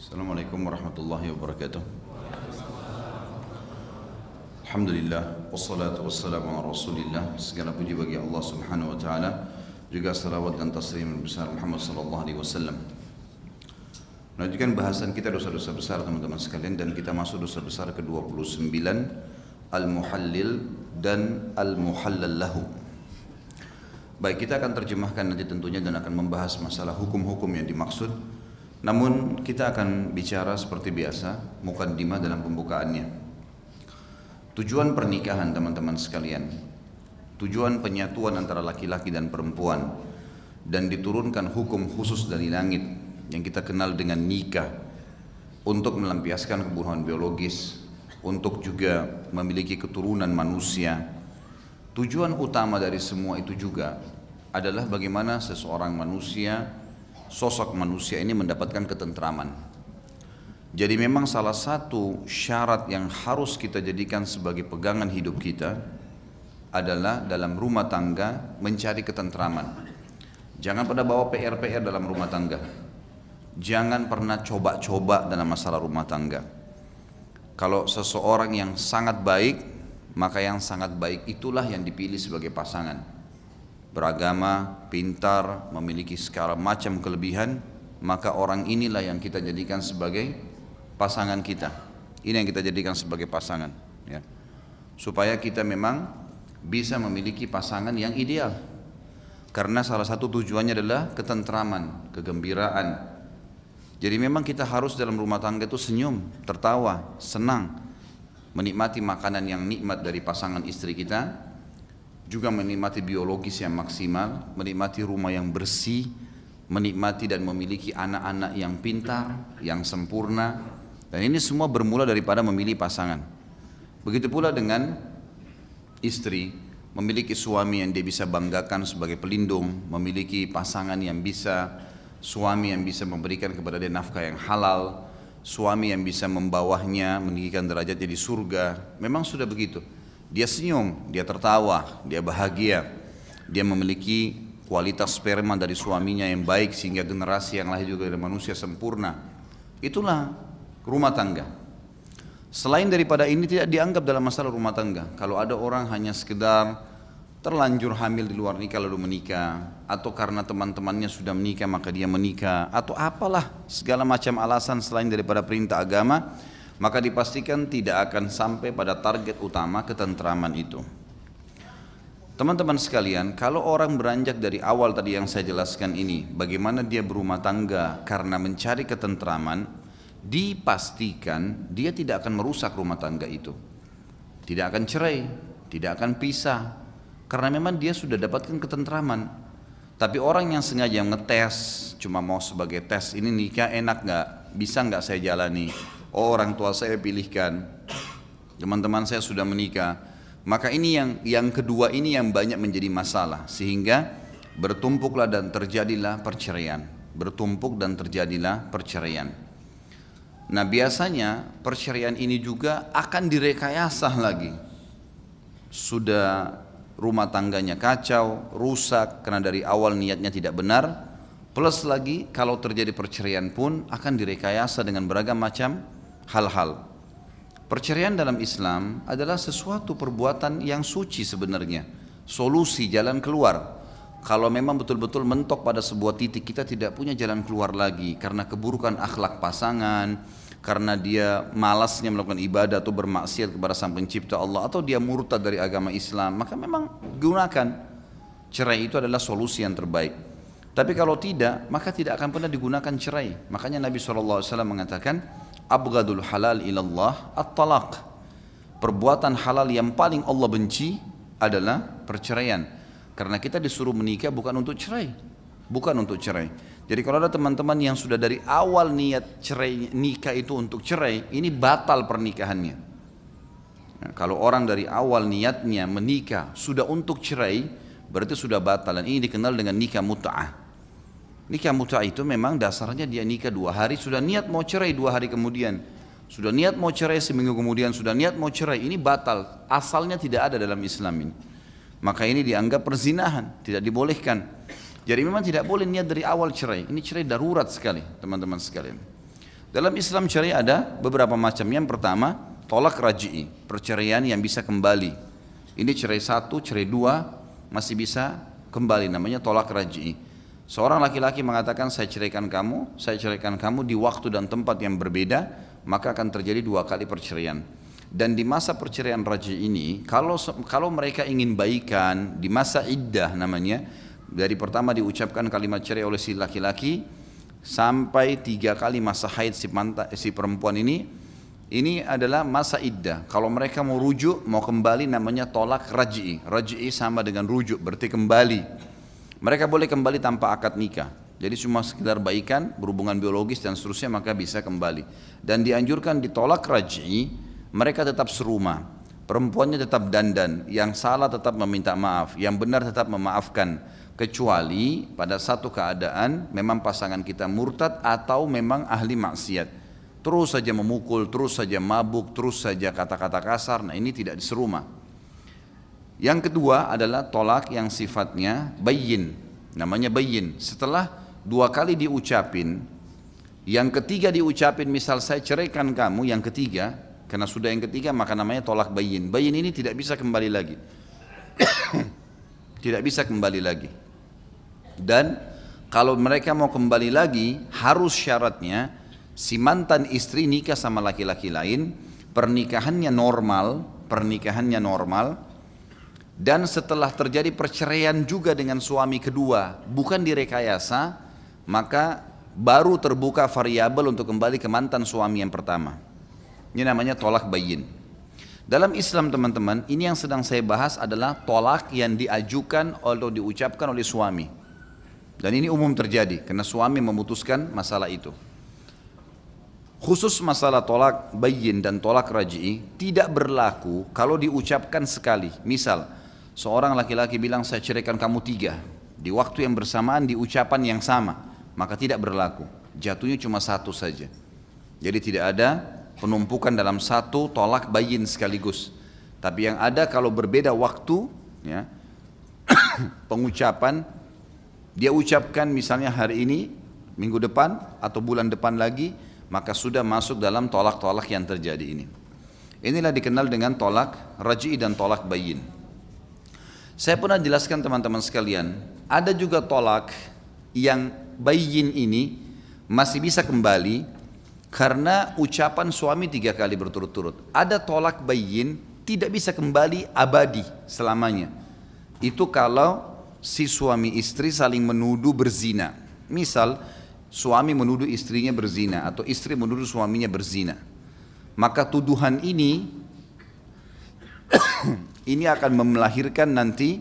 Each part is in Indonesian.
Assalamualaikum warahmatullahi wabarakatuh. Alhamdulillah, wassalatu wassalamu ala rasulillah. Segala puji bagi Allah subhanahu wa ta'ala, juga salawat dan taslim besar Muhammad sallallahu alaihi wasallam. Melanjutkan bahasan kita dosa-dosa besar teman-teman sekalian, dan kita masuk dosa besar ke-29, Al-Muhallil dan Al-Muhallal lahu. Baik, kita akan terjemahkan nanti tentunya dan akan membahas masalah hukum-hukum yang dimaksud. Namun kita akan bicara seperti biasa, mukaddimah dalam pembukaannya. Tujuan pernikahan teman-teman sekalian, tujuan penyatuan antara laki-laki dan perempuan, dan diturunkan hukum khusus dari langit yang kita kenal dengan nikah, untuk melampiaskan kebutuhan biologis, untuk juga memiliki keturunan manusia. Tujuan utama dari semua itu juga adalah bagaimana seseorang manusia, sosok manusia ini mendapatkan ketentraman. Jadi memang salah satu syarat yang harus kita jadikan sebagai pegangan hidup kita adalah dalam rumah tangga mencari ketentraman. Jangan pada bawa PR-PR dalam rumah tangga. Jangan pernah coba-coba dalam masalah rumah tangga. Kalau seseorang yang sangat baik, maka yang sangat baik itulah yang dipilih sebagai pasangan. Beragama, pintar, memiliki segala macam kelebihan, maka orang inilah yang kita jadikan sebagai pasangan kita. Ini yang kita jadikan sebagai pasangan, ya. Supaya kita memang bisa memiliki pasangan yang ideal. Karena salah satu tujuannya adalah ketentraman, kegembiraan. Jadi memang kita harus dalam rumah tangga itu senyum, tertawa, senang, menikmati makanan yang nikmat dari pasangan istri kita, juga menikmati biologis yang maksimal, menikmati rumah yang bersih, menikmati dan memiliki anak-anak yang pintar, yang sempurna. Dan ini semua bermula daripada memilih pasangan. Begitu pula dengan istri, memiliki suami yang dia bisa banggakan sebagai pelindung, memiliki pasangan yang bisa, suami yang bisa memberikan kepada dia nafkah yang halal, suami yang bisa membawahnya, meninggikan derajatnya di surga. Memang sudah begitu. Dia senyum, dia tertawa, dia bahagia, dia memiliki kualitas sperma dari suaminya yang baik sehingga generasi yang lahir juga dari manusia sempurna. Itulah rumah tangga. Selain daripada ini tidak dianggap dalam masalah rumah tangga. Kalau ada orang hanya sekedar terlanjur hamil di luar nikah lalu menikah, atau karena teman-temannya sudah menikah maka dia menikah, atau apalah segala macam alasan selain daripada perintah agama, maka dipastikan tidak akan sampai pada target utama ketentraman itu. Teman-teman sekalian, kalau orang beranjak dari awal tadi yang saya jelaskan ini, bagaimana dia berumah tangga karena mencari ketentraman, dipastikan dia tidak akan merusak rumah tangga itu. Tidak akan cerai, tidak akan pisah, karena memang dia sudah dapatkan ketentraman. Tapi orang yang sengaja ngetes, cuma mau sebagai tes, ini nikah enak nggak, bisa nggak saya jalani, oh orang tua saya pilihkan, teman-teman saya sudah menikah, maka ini yang kedua ini yang banyak menjadi masalah, sehingga bertumpuklah dan terjadilah perceraian, bertumpuk dan terjadilah perceraian. Nah biasanya perceraian ini juga akan direkayasa lagi. Sudah rumah tangganya kacau, rusak karena dari awal niatnya tidak benar, plus lagi kalau terjadi perceraian pun akan direkayasa dengan beragam macam hal-hal. Perceraian dalam Islam adalah sesuatu perbuatan yang suci sebenarnya, solusi, jalan keluar. Kalau memang betul-betul mentok pada sebuah titik kita tidak punya jalan keluar lagi karena keburukan akhlak pasangan, karena dia malasnya melakukan ibadah atau bermaksiat kepada Sang Pencipta Allah, atau dia murtad dari agama Islam, maka memang gunakan cerai, itu adalah solusi yang terbaik. Tapi kalau tidak, maka tidak akan pernah digunakan cerai. Makanya Nabi SAW mengatakan, abghadul halal ilallah at-talaq. Perbuatan halal yang paling Allah benci adalah perceraian. Karena kita disuruh menikah bukan untuk cerai, bukan untuk cerai. Jadi kalau ada teman-teman yang sudah dari awal niat cerai, nikah itu untuk cerai, ini batal pernikahannya. Nah, kalau orang dari awal niatnya menikah sudah untuk cerai, berarti sudah batal. Dan ini dikenal dengan nikah mut'ah. Nikah mut'ah itu memang dasarnya dia nikah 2 hari, sudah niat mau cerai 2 hari kemudian, sudah niat mau cerai seminggu kemudian, sudah niat mau cerai, ini batal. Asalnya tidak ada dalam Islam ini. Maka ini dianggap perzinahan, tidak dibolehkan. Jadi memang tidak boleh niat dari awal cerai. Ini cerai darurat sekali teman-teman sekalian. Dalam Islam syariah ada beberapa macam. Yang pertama, tolak raj'i, perceraian yang bisa kembali. Ini cerai satu, cerai dua, masih bisa kembali, namanya tolak raj'i. Seorang laki-laki mengatakan saya ceraikan kamu di waktu dan tempat yang berbeda, maka akan terjadi 2 kali perceraian. Dan di masa perceraian raj'i ini, kalau mereka ingin baikan, di masa iddah namanya, dari pertama diucapkan kalimat cerai oleh si laki-laki, sampai 3 kali masa haid si perempuan ini adalah masa iddah. Kalau mereka mau rujuk, mau kembali, namanya tolak raj'i. Raj'i sama dengan rujuk, berarti kembali. Mereka boleh kembali tanpa akad nikah. Jadi cuma sekedar baikan, berhubungan biologis dan seterusnya, maka bisa kembali. Dan dianjurkan ditolak raj'i, mereka tetap serumah. Perempuannya tetap dandan, yang salah tetap meminta maaf, yang benar tetap memaafkan. Kecuali pada satu keadaan memang pasangan kita murtad atau memang ahli maksiat. Terus saja memukul, terus saja mabuk, terus saja kata-kata kasar, nah ini tidak diserumah. Yang kedua adalah tolak yang sifatnya bayyin, namanya bayyin. Setelah 2 kali diucapin, yang ketiga diucapin, misal saya ceraikan kamu, yang ketiga, karena sudah yang ketiga maka namanya tolak bayyin. Bayyin ini tidak bisa kembali lagi. Tidak bisa kembali lagi. Dan kalau mereka mau kembali lagi, harus syaratnya si mantan istri nikah sama laki-laki lain, pernikahannya normal, dan setelah terjadi perceraian juga dengan suami kedua, bukan direkayasa, maka baru terbuka variabel untuk kembali ke mantan suami yang pertama. Ini namanya tolak bayyin. Dalam Islam teman-teman, ini yang sedang saya bahas adalah tolak yang diajukan atau diucapkan oleh suami. Dan ini umum terjadi karena suami memutuskan masalah itu. Khusus masalah tolak bayyin dan tolak raj'i tidak berlaku kalau diucapkan sekali. Misal, seorang laki-laki bilang saya ceraikan kamu 3, di waktu yang bersamaan di ucapan yang sama, maka tidak berlaku. Jatuhnya cuma 1 saja. Jadi tidak ada penumpukan dalam 1 tolak bayyin sekaligus. Tapi yang ada kalau berbeda waktu, ya, pengucapan, dia ucapkan misalnya hari ini, minggu depan atau bulan depan lagi, maka sudah masuk dalam tolak-tolak yang terjadi ini. Inilah dikenal dengan tolak raj'i dan tolak bayyin. Saya pernah jelaskan teman-teman sekalian, ada juga tolak yang bayyin ini masih bisa kembali karena ucapan suami 3 kali berturut-turut. Ada tolak bayyin tidak bisa kembali abadi selamanya. Itu kalau si suami istri saling menuduh berzina. Misal suami menuduh istrinya berzina atau istri menuduh suaminya berzina, maka tuduhan ini ini akan melahirkan nanti,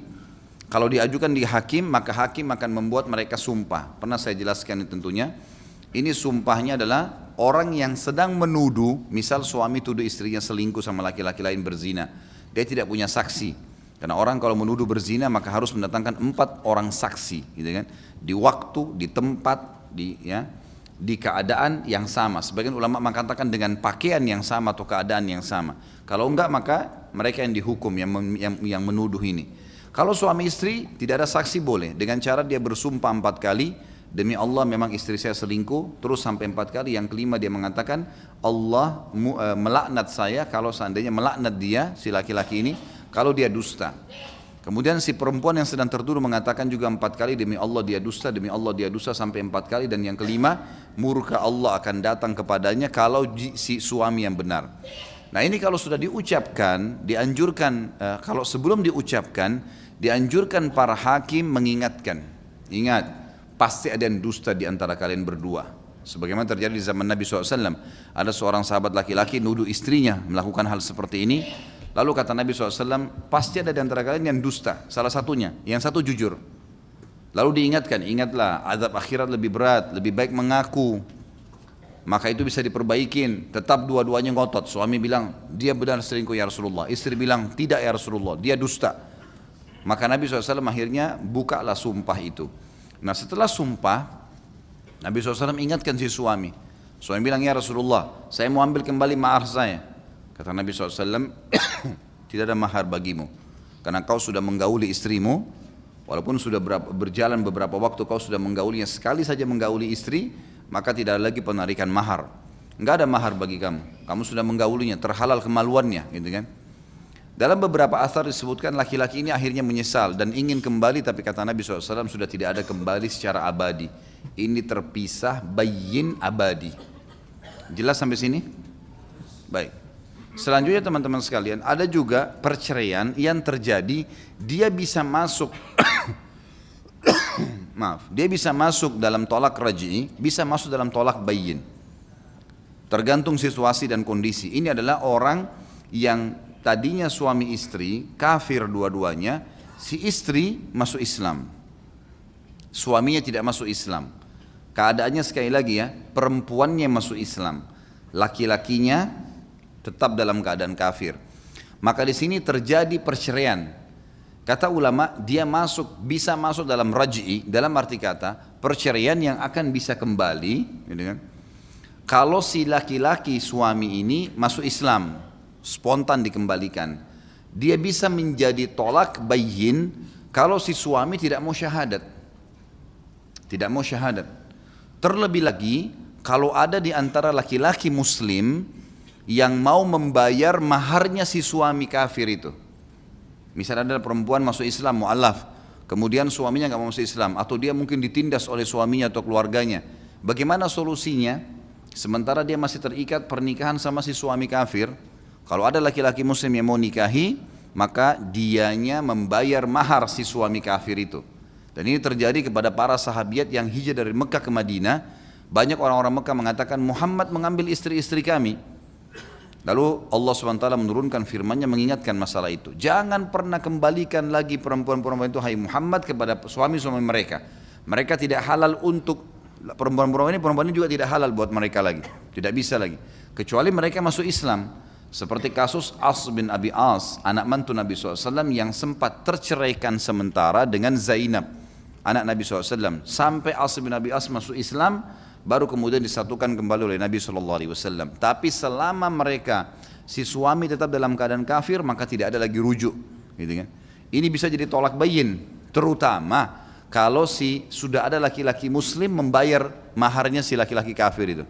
kalau diajukan di hakim, maka hakim akan membuat mereka sumpah. Pernah saya jelaskan tentunya. Ini sumpahnya adalah orang yang sedang menuduh, misal suami tuduh istrinya selingkuh sama laki-laki lain berzina, dia tidak punya saksi. Karena orang kalau menuduh berzina maka harus mendatangkan 4 orang saksi, gitu kan? Di waktu, di tempat, di keadaan yang sama. Sebagian ulama mengatakan dengan pakaian yang sama atau keadaan yang sama. Kalau enggak maka mereka yang dihukum yang menuduh ini. Kalau suami istri tidak ada saksi boleh, dengan cara dia bersumpah 4 kali, demi Allah memang istri saya selingkuh, terus sampai 4 kali, yang kelima dia mengatakan Allah melaknat saya kalau seandainya melaknat dia si laki-laki ini kalau dia dusta. Kemudian si perempuan yang sedang tertuduh mengatakan juga 4 kali, demi Allah dia dusta, demi Allah dia dusta, sampai 4 kali. Dan yang kelima, murka Allah akan datang kepadanya kalau si suami yang benar. Nah ini kalau sudah diucapkan, dianjurkan, kalau sebelum diucapkan, dianjurkan para hakim mengingatkan. Ingat, pasti ada yang dusta di antara kalian berdua. Sebagaimana terjadi di zaman Nabi SAW. Ada seorang sahabat laki-laki nuduh istrinya melakukan hal seperti ini. Lalu kata Nabi SAW, pasti ada di antara kalian yang dusta, salah satunya, yang satu jujur. Lalu diingatkan, ingatlah azab akhirat lebih berat, lebih baik mengaku. Maka itu bisa diperbaikin, tetap dua-duanya ngotot. Suami bilang, dia benar selingkuh ya Rasulullah. Istri bilang, tidak ya Rasulullah, dia dusta. Maka Nabi SAW akhirnya bukalah sumpah itu. Nah setelah sumpah, Nabi SAW ingatkan si suami. Suami bilang, ya Rasulullah, saya mau ambil kembali mahar saya. Kata Nabi SAW, tidak ada mahar bagimu. Karena kau sudah menggauli istrimu, walaupun sudah berjalan beberapa waktu kau sudah menggaulinya, sekali saja menggauli istri, maka tidak ada lagi penarikan mahar. nggak ada mahar bagi kamu. Kamu sudah menggaulinya, terhalal kemaluannya, gitu kan. Dalam beberapa athar disebutkan laki-laki ini akhirnya menyesal dan ingin kembali, tapi kata Nabi SAW sudah tidak ada kembali secara abadi. Ini terpisah bayyin abadi. Jelas sampai sini? Baik. Selanjutnya teman-teman sekalian, ada juga perceraian yang terjadi, dia bisa masuk dia bisa masuk dalam tolak raj'i, bisa masuk dalam tolak bayyin. Tergantung situasi dan kondisi. Ini adalah orang yang tadinya suami istri, kafir dua-duanya, si istri masuk Islam, suaminya tidak masuk Islam. Keadaannya sekali lagi ya, perempuannya masuk Islam, laki-lakinya tetap dalam keadaan kafir. Maka di sini terjadi perceraian. Kata ulama, dia bisa masuk dalam raj'i, dalam arti kata perceraian yang akan bisa kembali, gitu kan? Kalau si laki-laki suami ini masuk Islam, spontan dikembalikan. Dia bisa menjadi tolak bayyin kalau si suami tidak mau syahadat. Tidak mau syahadat. Terlebih lagi kalau ada di antara laki-laki muslim yang mau membayar maharnya si suami kafir itu. Misalnya ada perempuan masuk Islam, mu'allaf, kemudian suaminya nggak mau masuk Islam, atau dia mungkin ditindas oleh suaminya atau keluarganya. Bagaimana solusinya? Sementara dia masih terikat pernikahan sama si suami kafir, kalau ada laki-laki muslim yang mau nikahi, maka dianya membayar mahar si suami kafir itu. Dan ini terjadi kepada para sahabiat yang hijrah dari Mekah ke Madinah. Banyak orang-orang Mekah mengatakan Muhammad mengambil istri-istri kami. Lalu Allah SWT menurunkan firman-Nya mengingatkan masalah itu. Jangan pernah kembalikan lagi perempuan-perempuan itu, hai Muhammad, kepada suami-suami mereka. Mereka tidak halal untuk perempuan-perempuan ini juga tidak halal buat mereka lagi. Tidak bisa lagi. Kecuali mereka masuk Islam. Seperti kasus As bin Abi As, anak mantu Nabi SAW yang sempat terceraikan sementara dengan Zainab, anak Nabi SAW. Sampai As bin Abi As masuk Islam, baru kemudian disatukan kembali oleh Nabi SAW. Tapi selama mereka, si suami tetap dalam keadaan kafir, maka tidak ada lagi rujuk, gitu kan. Ini bisa jadi tolak bayyin, terutama kalau sudah ada laki-laki muslim membayar maharnya si laki-laki kafir itu.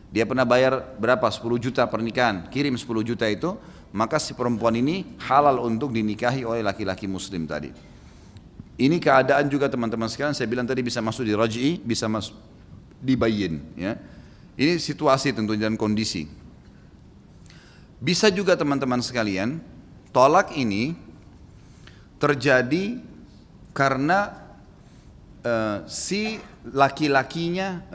Dia pernah bayar berapa? 10 juta pernikahan, kirim 10 juta itu, maka si perempuan ini halal untuk dinikahi oleh laki-laki muslim tadi. Ini keadaan juga teman-teman sekalian, saya bilang tadi bisa masuk di raj'i, bisa masuk dibayyin, ya. Ini situasi tentunya dan kondisi. Bisa juga teman-teman sekalian, tolak ini terjadi karena si laki-lakinya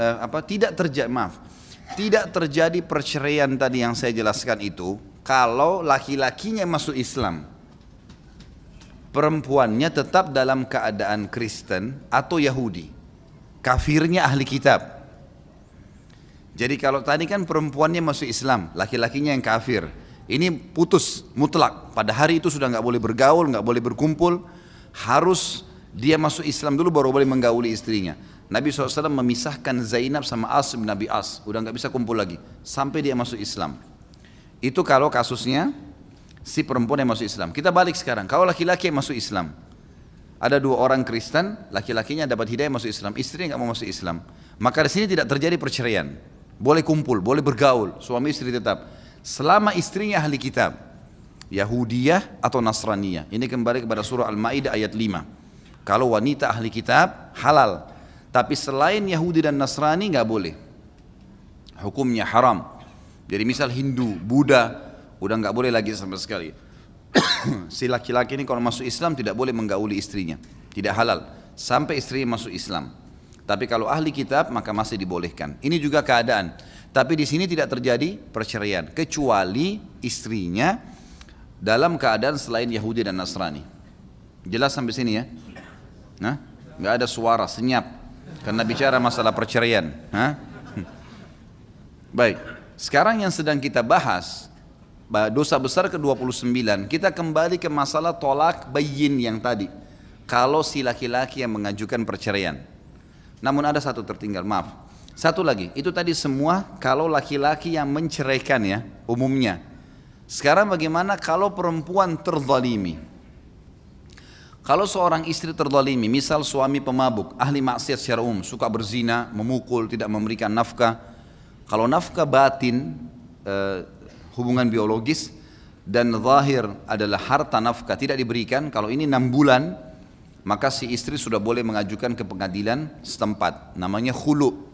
tidak terjadi perceraian tadi yang saya jelaskan itu kalau laki-lakinya masuk Islam, perempuannya tetap dalam keadaan Kristen atau Yahudi, kafirnya ahli kitab. Jadi kalau tadi kan perempuannya masuk Islam, laki-lakinya yang kafir, ini putus mutlak. Pada hari itu sudah nggak boleh bergaul, nggak boleh berkumpul, harus dia masuk Islam dulu baru boleh menggauli istrinya. Nabi SAW memisahkan Zainab sama As bin Abi As, udah nggak bisa kumpul lagi sampai dia masuk Islam. Itu kalau kasusnya si perempuan yang masuk Islam. Kita balik sekarang, kalau laki-laki yang masuk Islam, ada 2 orang Kristen, laki-lakinya dapat hidayah masuk Islam, istrinya nggak mau masuk Islam, maka di sini tidak terjadi perceraian. Boleh kumpul, boleh bergaul, suami istri tetap. Selama istrinya ahli kitab, Yahudiyah atau Nasraniyah. Ini kembali kepada surah Al-Ma'idah ayat 5. Kalau wanita ahli kitab, halal. Tapi selain Yahudi dan Nasrani nggak boleh. Hukumnya haram. Jadi misal Hindu, Buddha, udah nggak boleh lagi sama sekali. Si laki-laki ini kalau masuk Islam tidak boleh menggauli istrinya. Tidak halal. Sampai istrinya masuk Islam. Tapi kalau ahli kitab maka masih dibolehkan. Ini juga keadaan. Tapi di sini tidak terjadi perceraian kecuali istrinya dalam keadaan selain Yahudi dan Nasrani. Jelas sampai sini ya? Nah, nggak ada suara, senyap karena bicara masalah perceraian. Baik. Sekarang yang sedang kita bahas dosa besar ke-29, kita kembali ke masalah tolak bayyin yang tadi. Kalau si laki-laki yang mengajukan perceraian. Namun ada satu tertinggal, maaf. Satu lagi, itu tadi semua kalau laki-laki yang menceraikan ya, umumnya. Sekarang bagaimana kalau perempuan terzalimi? Kalau seorang istri terzalimi, misal suami pemabuk, ahli maksiat secara umum, suka berzina, memukul, tidak memberikan nafkah, Kalau nafkah batin, hubungan biologis, dan zahir adalah harta nafkah tidak diberikan, kalau ini 6 bulan, maka si istri sudah boleh mengajukan ke pengadilan setempat. Namanya khulu.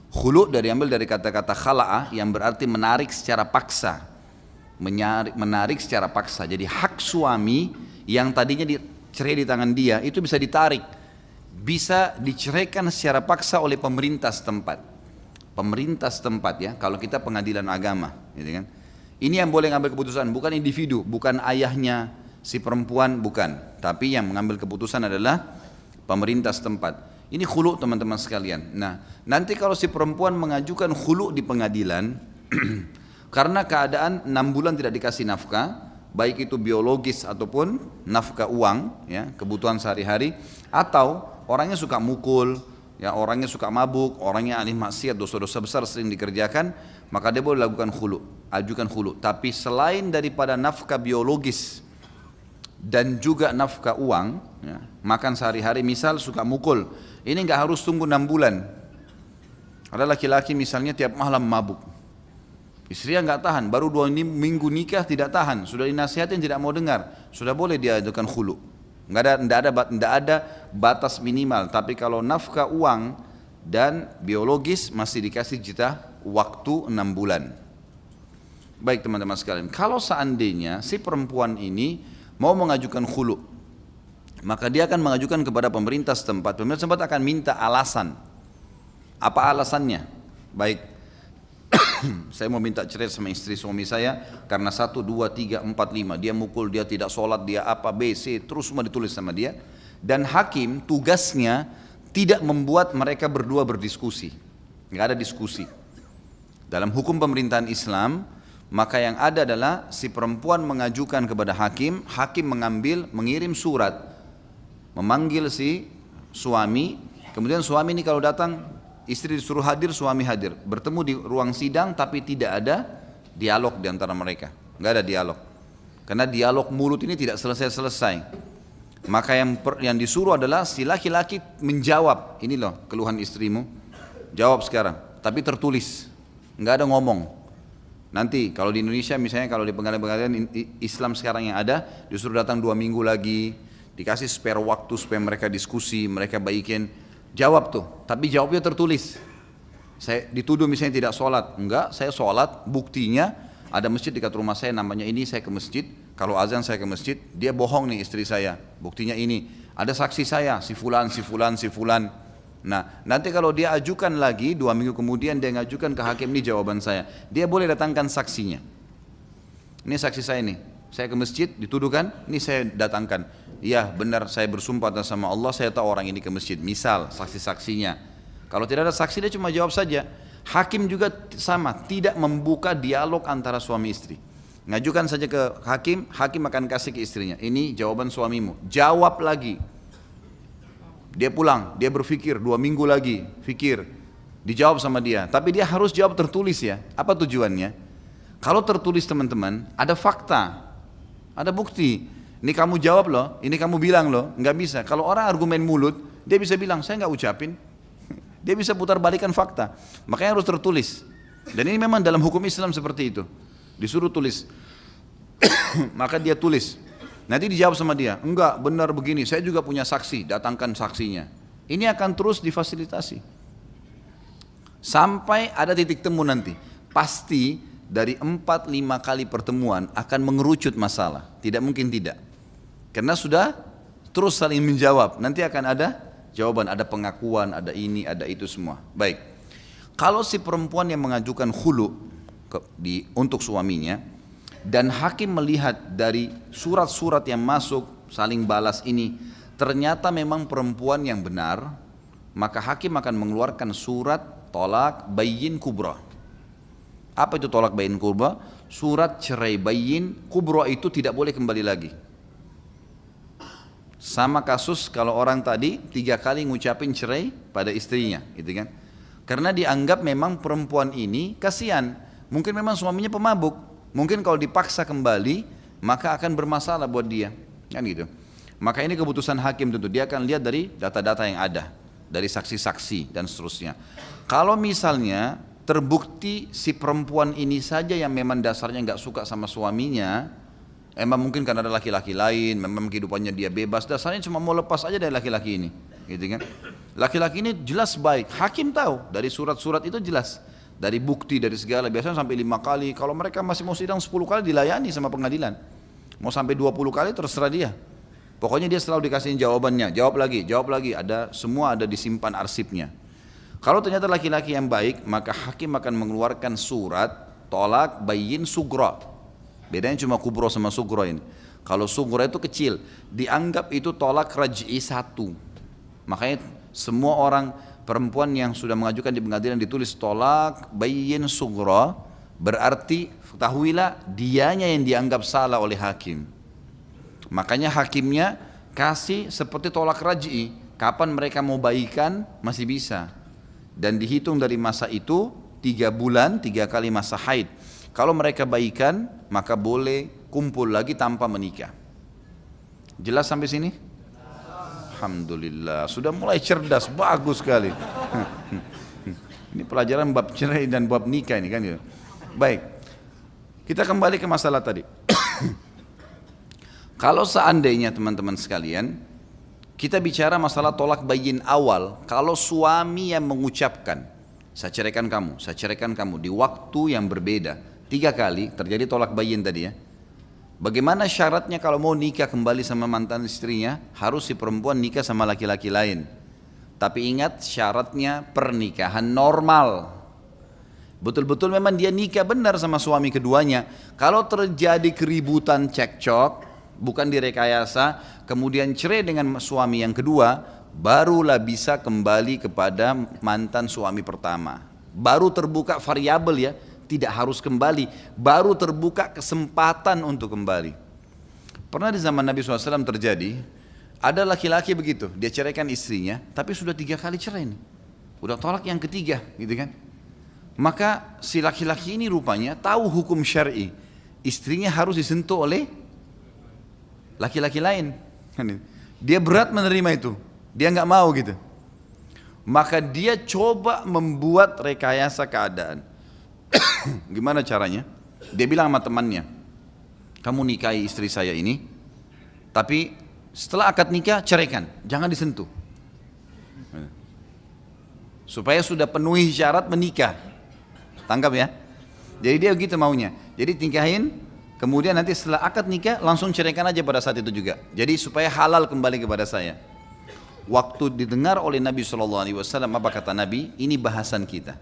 Khulu diambil dari kata-kata khala'a yang berarti menarik secara paksa. Menarik secara paksa. Jadi hak suami yang tadinya dicerai di tangan dia itu bisa ditarik, bisa diceraikan secara paksa oleh pemerintah setempat. Pemerintah setempat ya, kalau kita pengadilan agama, gitu kan. Ini yang boleh ngambil keputusan, bukan individu, bukan ayahnya si perempuan, bukan. Tapi yang mengambil keputusan adalah pemerintah setempat. Ini khulu teman-teman sekalian. Nah, nanti kalau si perempuan mengajukan khulu di pengadilan, karena keadaan 6 bulan tidak dikasih nafkah, baik itu biologis ataupun nafkah uang, ya, kebutuhan sehari-hari, atau orangnya suka mukul, ya, orangnya suka mabuk, orangnya ahli maksiat, dosa-dosa besar sering dikerjakan, maka dia boleh lakukan khulu, ajukan khulu. Tapi selain daripada nafkah biologis dan juga nafkah uang, ya, makan sehari-hari, misal suka mukul, ini nggak harus tunggu 6 bulan. Ada laki-laki misalnya tiap malam mabuk, istrinya nggak tahan, baru 2 minggu nikah tidak tahan, sudah dinasihatin tidak mau dengar, sudah boleh dia ajukan khulu. Nggak ada batas minimal. Tapi kalau nafkah uang dan biologis masih dikasih jatah waktu 6 bulan. Baik teman-teman sekalian, kalau seandainya si perempuan ini mau mengajukan khulu, maka dia akan mengajukan kepada pemerintah setempat. Pemerintah setempat akan minta alasan. Apa alasannya? Baik, saya mau minta cerai sama istri suami saya karena 1, 2, 3, 4, 5. Dia mukul, dia tidak sholat, dia apa, B, C, terus semua ditulis sama dia. Dan hakim tugasnya tidak membuat mereka berdua berdiskusi. Nggak ada diskusi. Dalam hukum pemerintahan Islam, maka yang ada adalah si perempuan mengajukan kepada hakim, hakim mengirim surat, memanggil si suami, kemudian suami ini kalau datang, istri disuruh hadir, suami hadir, bertemu di ruang sidang, tapi tidak ada dialog di antara mereka, nggak ada dialog, karena dialog mulut ini tidak selesai-selesai. Maka yang disuruh adalah si laki-laki menjawab, ini loh keluhan istrimu, jawab sekarang, tapi tertulis, nggak ada ngomong. Nanti kalau di Indonesia misalnya kalau di pengadilan-pengadilan Islam sekarang yang ada, disuruh datang 2 minggu lagi, dikasih spare waktu supaya mereka diskusi, mereka baikin. Jawab tuh, tapi jawabnya tertulis. Saya dituduh misalnya tidak sholat, enggak, saya sholat, buktinya ada masjid dekat rumah saya namanya ini, saya ke masjid, kalau azan saya ke masjid, dia bohong nih istri saya, buktinya ini, ada saksi saya, si fulan, si fulan, si fulan. Nah, nanti kalau dia ajukan lagi, 2 minggu kemudian dia ngajukan ke hakim, ini jawaban saya, dia boleh datangkan saksinya. Ini saksi saya nih, saya ke masjid, dituduhkan, ini saya datangkan. Iya benar, saya bersumpah atas sama Allah, saya tahu orang ini ke masjid. Misal saksi-saksinya. Kalau tidak ada saksi, dia cuma jawab saja. Hakim juga sama, tidak membuka dialog antara suami istri. Ngajukan saja ke hakim, hakim akan kasih ke istrinya. Ini jawaban suamimu, jawab lagi. Dia pulang, dia berpikir 2 minggu lagi, pikir, dijawab sama dia. Tapi dia harus jawab tertulis ya. Apa tujuannya? Kalau tertulis teman-teman, ada fakta, ada bukti. Ini kamu jawab loh, ini kamu bilang loh, nggak bisa. Kalau orang argumen mulut, dia bisa bilang saya nggak ucapin, dia bisa putar balikan fakta. Makanya harus tertulis. Dan ini memang dalam hukum Islam seperti itu. Disuruh tulis, maka dia tulis. Nanti dijawab sama dia, enggak benar begini, saya juga punya saksi, datangkan saksinya. Ini akan terus difasilitasi sampai ada titik temu nanti. Pasti dari 4-5 kali pertemuan akan mengerucut masalah, tidak mungkin tidak. Karena sudah terus saling menjawab, nanti akan ada jawaban, ada pengakuan, ada ini, ada itu semua. Baik, kalau si perempuan yang mengajukan khulu untuk suaminya, dan hakim melihat dari surat-surat yang masuk, saling balas ini, ternyata memang perempuan yang benar, maka hakim akan mengeluarkan surat tolak bayyin kubra. Apa itu tolak bayyin kubra? Surat cerai bayyin kubra itu tidak boleh kembali lagi. Sama kasus kalau orang tadi 3 kali ngucapin cerai pada istrinya, gitu kan? Karena dianggap memang perempuan ini kasihan, mungkin memang suaminya pemabuk, mungkin kalau dipaksa kembali maka akan bermasalah buat dia, kan gitu. Maka ini keputusan hakim tentu, dia akan lihat dari data-data yang ada, dari saksi-saksi dan seterusnya. Kalau misalnya terbukti si perempuan ini saja yang memang dasarnya nggak suka sama suaminya, emang mungkin karena ada laki-laki lain, memang kehidupannya dia bebas, dasarnya cuma mau lepas aja dari laki-laki ini, gitu kan? Laki-laki ini jelas baik, hakim tahu dari surat-surat itu jelas, dari bukti, dari segala, biasanya sampai 5 kali, kalau mereka masih mau sidang 10 kali dilayani sama pengadilan, mau sampai 20 kali terserah dia. Pokoknya dia selalu dikasihin jawabannya, jawab lagi, ada semua ada disimpan arsipnya. Kalau ternyata laki-laki yang baik, maka hakim akan mengeluarkan surat tolak bayin sugra. Bedanya cuma kubro sama sugro ini. Kalau sugro itu kecil, dianggap itu tolak raj'i 1. Makanya semua orang perempuan yang sudah mengajukan di pengadilan ditulis tolak bayin sugro, berarti ketahuilah dianya yang dianggap salah oleh hakim. Makanya hakimnya kasih seperti tolak raj'i. Kapan mereka mau baikan masih bisa. Dan dihitung dari masa itu 3 bulan, 3 kali masa haid. Kalau mereka baikan maka boleh kumpul lagi tanpa menikah. Jelas sampai sini? Alhamdulillah, sudah mulai cerdas, bagus sekali. Ini pelajaran bab cerai dan bab nikah ini kan ya. Baik, kita kembali ke masalah tadi. Kalau seandainya teman-teman sekalian, kita bicara masalah tolak bayin awal, kalau suami yang mengucapkan, saya ceraikan kamu di waktu yang berbeda, 3 kali terjadi tolak bayin tadi ya. Bagaimana syaratnya kalau mau nikah kembali sama mantan istrinya? Harus si perempuan nikah sama laki-laki lain. Tapi ingat syaratnya pernikahan normal. Betul-betul memang dia nikah benar sama suami keduanya. Kalau terjadi keributan cekcok, bukan direkayasa, kemudian cerai dengan suami yang kedua, barulah bisa kembali kepada mantan suami pertama. Baru terbuka variabel ya, tidak harus kembali, baru terbuka kesempatan untuk kembali. Pernah di zaman Nabi SAW terjadi, ada laki-laki begitu, dia ceraikan istrinya, tapi sudah 3 kali cerai nih, udah tolak yang ketiga, gitu kan? Maka si laki-laki ini rupanya tahu hukum syar'i, istrinya harus disentuh oleh laki-laki lain. Dia berat menerima itu, dia nggak mau gitu. Maka dia coba membuat rekayasa keadaan. Gimana caranya? Dia bilang sama temannya, kamu nikahi istri saya ini, tapi setelah akad nikah ceraikan, jangan disentuh. Supaya sudah penuhi syarat menikah. Tangkap ya? Jadi dia gitu maunya. Jadi nikahin, kemudian nanti setelah akad nikah langsung ceraikan aja pada saat itu juga. Jadi supaya halal kembali kepada saya. Waktu didengar oleh Nabi SAW, apa kata Nabi? Ini bahasan kita.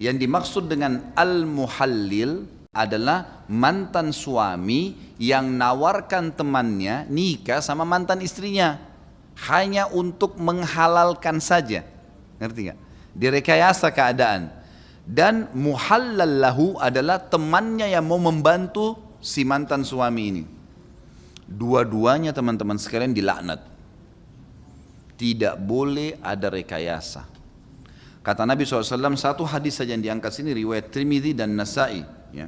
Yang dimaksud dengan al-muhallil adalah mantan suami yang nawarkan temannya nikah sama mantan istrinya hanya untuk menghalalkan saja. Ngerti gak? Direkayasa keadaan. Dan muhallal lahu adalah temannya yang mau membantu si mantan suami ini. Dua-duanya teman-teman sekalian dilaknat. Tidak boleh ada rekayasa. Kata Nabi SAW, satu hadis saja yang diangkat sini riwayat Tirmidzi dan Nasa'i ya.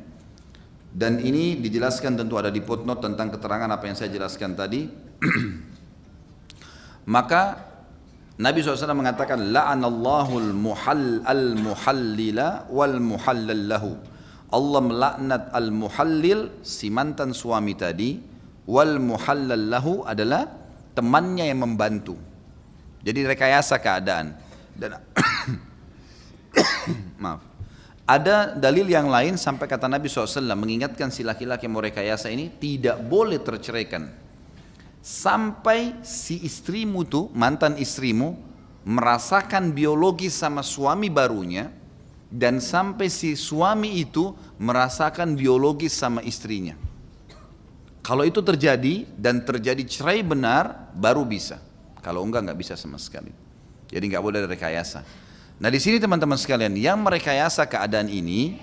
Dan ini dijelaskan tentu ada di footnote tentang keterangan apa yang saya jelaskan tadi. Maka Nabi SAW mengatakan la'anallahu al-muhallila wal muhallal lahu. Allah melaknat al-muhallil si mantan suami tadi, wal muhallal lahu adalah temannya yang membantu. Jadi rekayasa keadaan. Dan maaf. Ada dalil yang lain sampai kata Nabi SAW mengingatkan si laki-laki yang mau rekayasa ini tidak boleh terceraikan sampai si istrimu tuh, mantan istrimu merasakan biologis sama suami barunya dan sampai si suami itu merasakan biologis sama istrinya. Kalau itu terjadi dan terjadi cerai benar baru bisa. Kalau enggak bisa sama sekali. Jadi enggak boleh ada rekayasa. Nah di sini teman-teman sekalian, yang merekayasa keadaan ini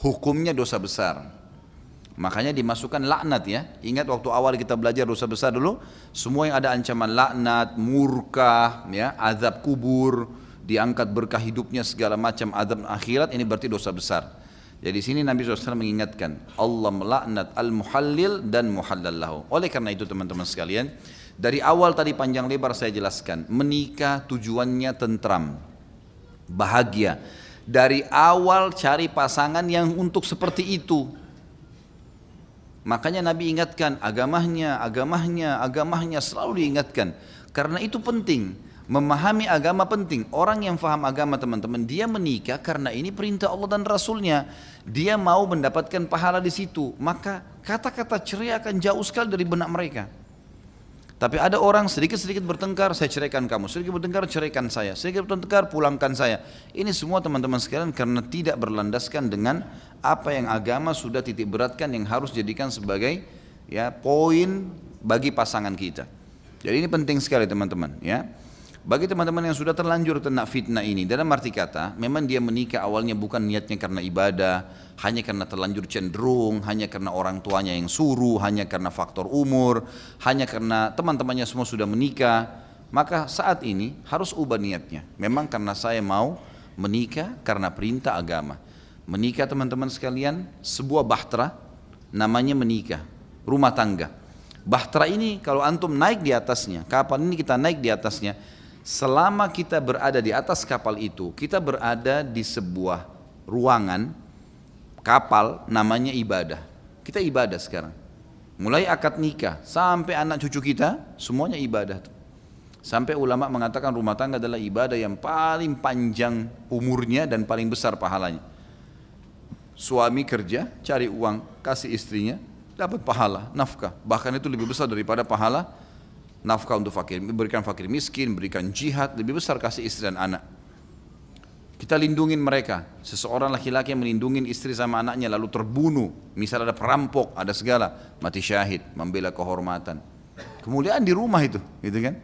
hukumnya dosa besar. Makanya dimasukkan laknat ya. Ingat waktu awal kita belajar dosa besar dulu, semua yang ada ancaman laknat, murka, ya, azab kubur, diangkat berkah hidupnya segala macam azab akhirat, ini berarti dosa besar. Jadi di sini Nabi SAW mengingatkan Allah melaknat al-muhallil dan muhallal lahu. Oleh karena itu teman-teman sekalian, dari awal tadi panjang lebar saya jelaskan, menikah tujuannya tentram, bahagia. Dari awal cari pasangan yang untuk seperti itu. Makanya Nabi ingatkan agamanya selalu diingatkan. Karena itu penting, memahami agama penting. Orang yang faham agama teman-teman, dia menikah karena ini perintah Allah dan Rasulnya. Dia mau mendapatkan pahala di situ. Maka kata-kata cerai akan jauh sekali dari benak mereka. Tapi ada orang sedikit-sedikit bertengkar, saya ceraikan kamu. Sedikit bertengkar, ceraikan saya. Sedikit bertengkar, pulangkan saya. Ini semua teman-teman sekalian karena tidak berlandaskan dengan apa yang agama sudah titik beratkan yang harus dijadikan sebagai ya poin bagi pasangan kita. Jadi ini penting sekali teman-teman ya. Bagi teman-teman yang sudah terlanjur kena fitnah ini, dalam arti kata, memang dia menikah awalnya bukan niatnya karena ibadah, hanya karena terlanjur cenderung, hanya karena orang tuanya yang suruh, hanya karena faktor umur, hanya karena teman-temannya semua sudah menikah, maka saat ini harus ubah niatnya. Memang karena saya mau menikah karena perintah agama. Menikah teman-teman sekalian, sebuah bahtera namanya menikah, rumah tangga. Bahtera ini kalau antum naik di atasnya, kapal ini kita naik di atasnya, selama kita berada di atas kapal itu, kita berada di sebuah ruangan kapal namanya ibadah. Kita ibadah sekarang. Mulai akad nikah sampai anak cucu kita semuanya ibadah. Sampai ulama mengatakan rumah tangga adalah ibadah yang paling panjang umurnya dan paling besar pahalanya. Suami kerja, cari uang, kasih istrinya, dapat pahala, nafkah. Bahkan itu lebih besar daripada pahala nafkah untuk fakir, berikan fakir miskin, berikan jihad, lebih besar kasih istri dan anak. Kita lindungin mereka. Seseorang laki-laki yang melindungi istri sama anaknya lalu terbunuh, misal ada perampok, ada segala, mati syahid, membela kehormatan. Kemuliaan di rumah itu, gitu kan?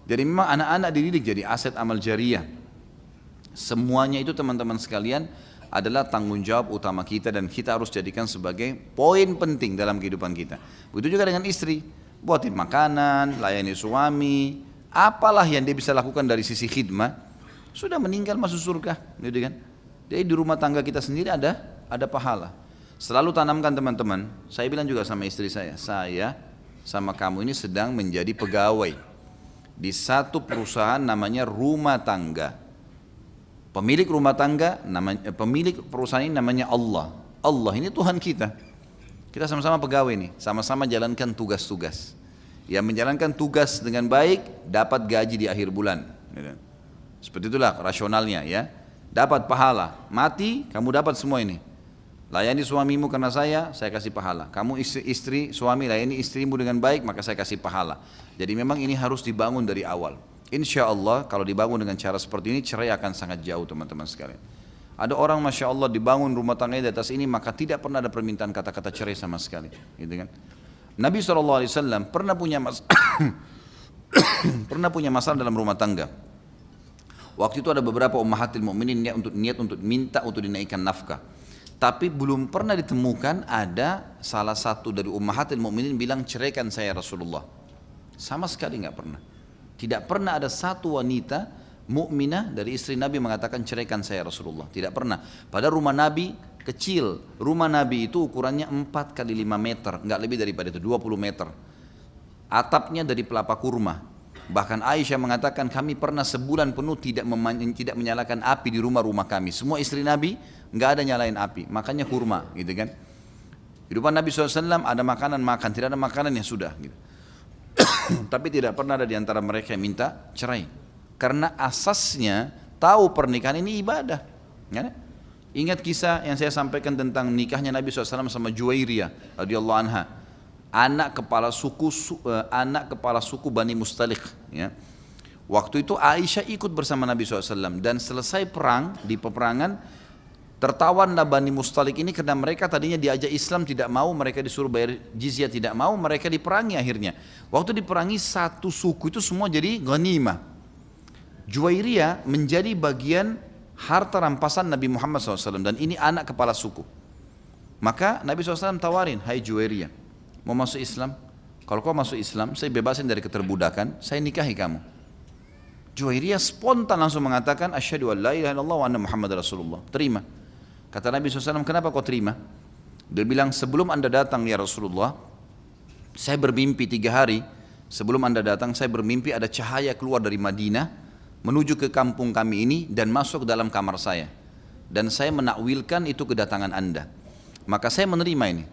Jadi memang anak-anak dididik jadi aset amal jariah. Semuanya itu teman-teman sekalian adalah tanggung jawab utama kita dan kita harus jadikan sebagai poin penting dalam kehidupan kita. Begitu juga dengan istri. Buatin makanan, layani suami, apalah yang dia bisa lakukan dari sisi khidmah, sudah meninggal masuk surga, gitu kan? Jadi di rumah tangga kita sendiri ada pahala. Selalu tanamkan teman-teman, saya bilang juga sama istri saya sama kamu ini sedang menjadi pegawai di satu perusahaan namanya rumah tangga. Pemilik rumah tangga, pemilik perusahaan ini namanya Allah. Allah ini Tuhan kita. Kita sama-sama pegawai nih, sama-sama jalankan tugas-tugas. Yang menjalankan tugas dengan baik, dapat gaji di akhir bulan. Seperti itulah rasionalnya ya. Dapat pahala, mati kamu dapat semua ini. Layani suamimu karena saya kasih pahala. Kamu istri, suami layani istrimu dengan baik, maka saya kasih pahala. Jadi memang ini harus dibangun dari awal. Insya Allah kalau dibangun dengan cara seperti ini, cerai akan sangat jauh teman-teman sekalian. Ada orang Masya Allah dibangun rumah tangganya di atas ini maka tidak pernah ada permintaan kata-kata cerai sama sekali, gitu kan? Nabi SAW pernah punya masalah dalam rumah tangga. Waktu itu ada beberapa ummahatil mu'minin niat untuk minta untuk dinaikkan nafkah. Tapi belum pernah ditemukan ada salah satu dari ummahatil mu'minin bilang ceraikan saya Rasulullah. Sama sekali nggak pernah. Tidak pernah ada satu wanita mukminah dari istri Nabi mengatakan ceraikan saya Rasulullah. Tidak pernah. Pada rumah Nabi kecil. Rumah Nabi itu ukurannya 4 kali 5 meter. Enggak lebih daripada itu, 20 meter. Atapnya dari pelapa kurma. Bahkan Aisyah mengatakan kami pernah sebulan penuh tidak menyalakan api di rumah-rumah kami. Semua istri Nabi enggak ada nyalain api. Makanya kurma, gitu kan. Kehidupan Nabi SAW ada makanan makan, tidak ada makanan yang sudah. Gitu. Tapi tidak pernah ada di antara mereka yang minta cerai. Karena asasnya tahu pernikahan ini ibadah. Ya? Ingat kisah yang saya sampaikan tentang nikahnya Nabi SAW sama Juwairiyah radhiyallahu anha, anak kepala suku Bani Mustalik. Ya. Waktu itu Aisyah ikut bersama Nabi SAW dan selesai perang di peperangan tertawanlah Bani Mustalik ini karena mereka tadinya diajak Islam tidak mau, mereka disuruh bayar jizyah tidak mau, mereka diperangi akhirnya. Waktu diperangi satu suku itu semua jadi ghanimah. Juwairiyah menjadi bagian harta rampasan Nabi Muhammad SAW dan ini anak kepala suku. Maka Nabi SAW tawarin, hai Juwairiyah, mau masuk Islam? Kalau kau masuk Islam, saya bebasin dari keterbudakan, saya nikahi kamu. Juwairiyah spontan langsung mengatakan, asyhadu an la ilaha illallah wa anna Muhammad Rasulullah. Terima. Kata Nabi SAW, kenapa kau terima? Dia bilang, sebelum anda datang ya Rasulullah, saya bermimpi 3 hari. Sebelum anda datang, saya bermimpi ada cahaya keluar dari Madinah menuju ke kampung kami ini dan masuk ke dalam kamar saya. dan saya menakwilkan itu kedatangan Anda. Maka saya menerima ini.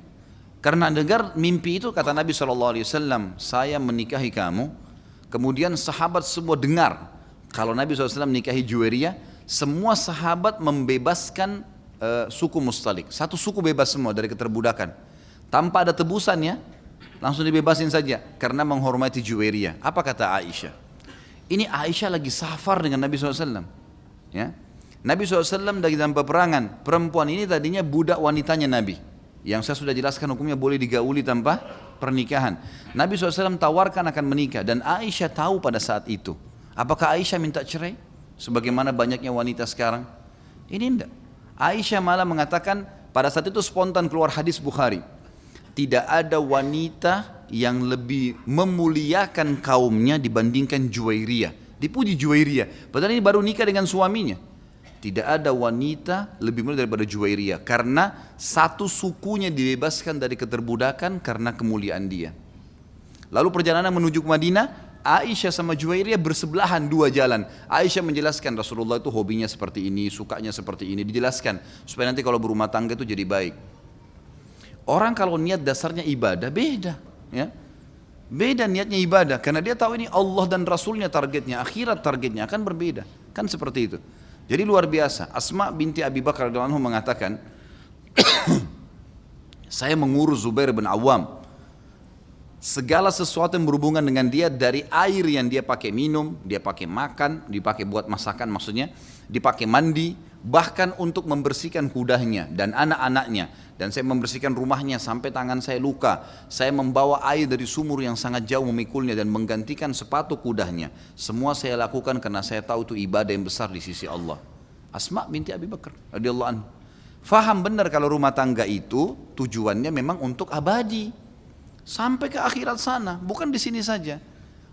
Karena dengar mimpi itu kata Nabi SAW, saya menikahi kamu. Kemudian sahabat semua dengar kalau Nabi SAW menikahi Juwairiyah, semua sahabat membebaskan suku Mustalik. Satu suku bebas semua dari keterbudakan. Tanpa ada tebusannya, langsung dibebasin saja karena menghormati Juwairiyah. Apa kata Aisyah? Ini Aisyah lagi safar dengan Nabi SAW. Ya. Nabi SAW dari dalam peperangan. Perempuan ini tadinya budak wanitanya Nabi. Yang saya sudah jelaskan hukumnya boleh digauli tanpa pernikahan. Nabi SAW tawarkan akan menikah dan Aisyah tahu pada saat itu. Apakah Aisyah minta cerai? Sebagaimana banyaknya wanita sekarang. Ini enggak. Aisyah malah mengatakan pada saat itu spontan keluar hadis Bukhari. Tidak ada wanita yang lebih memuliakan kaumnya dibandingkan Juwairiyah. Dipuji Juwairiyah. Padahal ini baru nikah dengan suaminya. Tidak ada wanita lebih mulia daripada Juwairiyah. Karena satu sukunya dibebaskan dari keterbudakan karena kemuliaan dia. Lalu perjalanan menuju ke Madinah, Aisyah sama Juwairiyah bersebelahan dua jalan. Aisyah menjelaskan Rasulullah itu hobinya seperti ini, sukanya seperti ini. Dijelaskan supaya nanti kalau berumah tangga itu jadi baik. Orang kalau niat dasarnya ibadah beda, ya. Beda niatnya ibadah karena dia tahu ini Allah dan Rasulnya targetnya, akhirat targetnya akan berbeda. Kan seperti itu. Jadi luar biasa. Asma binti Abi Bakar radhiyallahu anhu mengatakan, saya mengurus Zubair bin Awam. Segala sesuatu yang berhubungan dengan dia, dari air yang dia pakai minum, dia pakai makan, dipakai buat masakan maksudnya, dipakai mandi, bahkan untuk membersihkan kudanya dan anak-anaknya. Dan saya membersihkan rumahnya sampai tangan saya luka. Saya membawa air dari sumur yang sangat jauh memikulnya dan menggantikan sepatu kudanya. Semua saya lakukan karena saya tahu itu ibadah yang besar di sisi Allah. Asma binti Abi Bakar radhiyallahu anhu. Faham benar kalau rumah tangga itu tujuannya memang untuk abadi. Sampai ke akhirat sana, bukan di sini saja.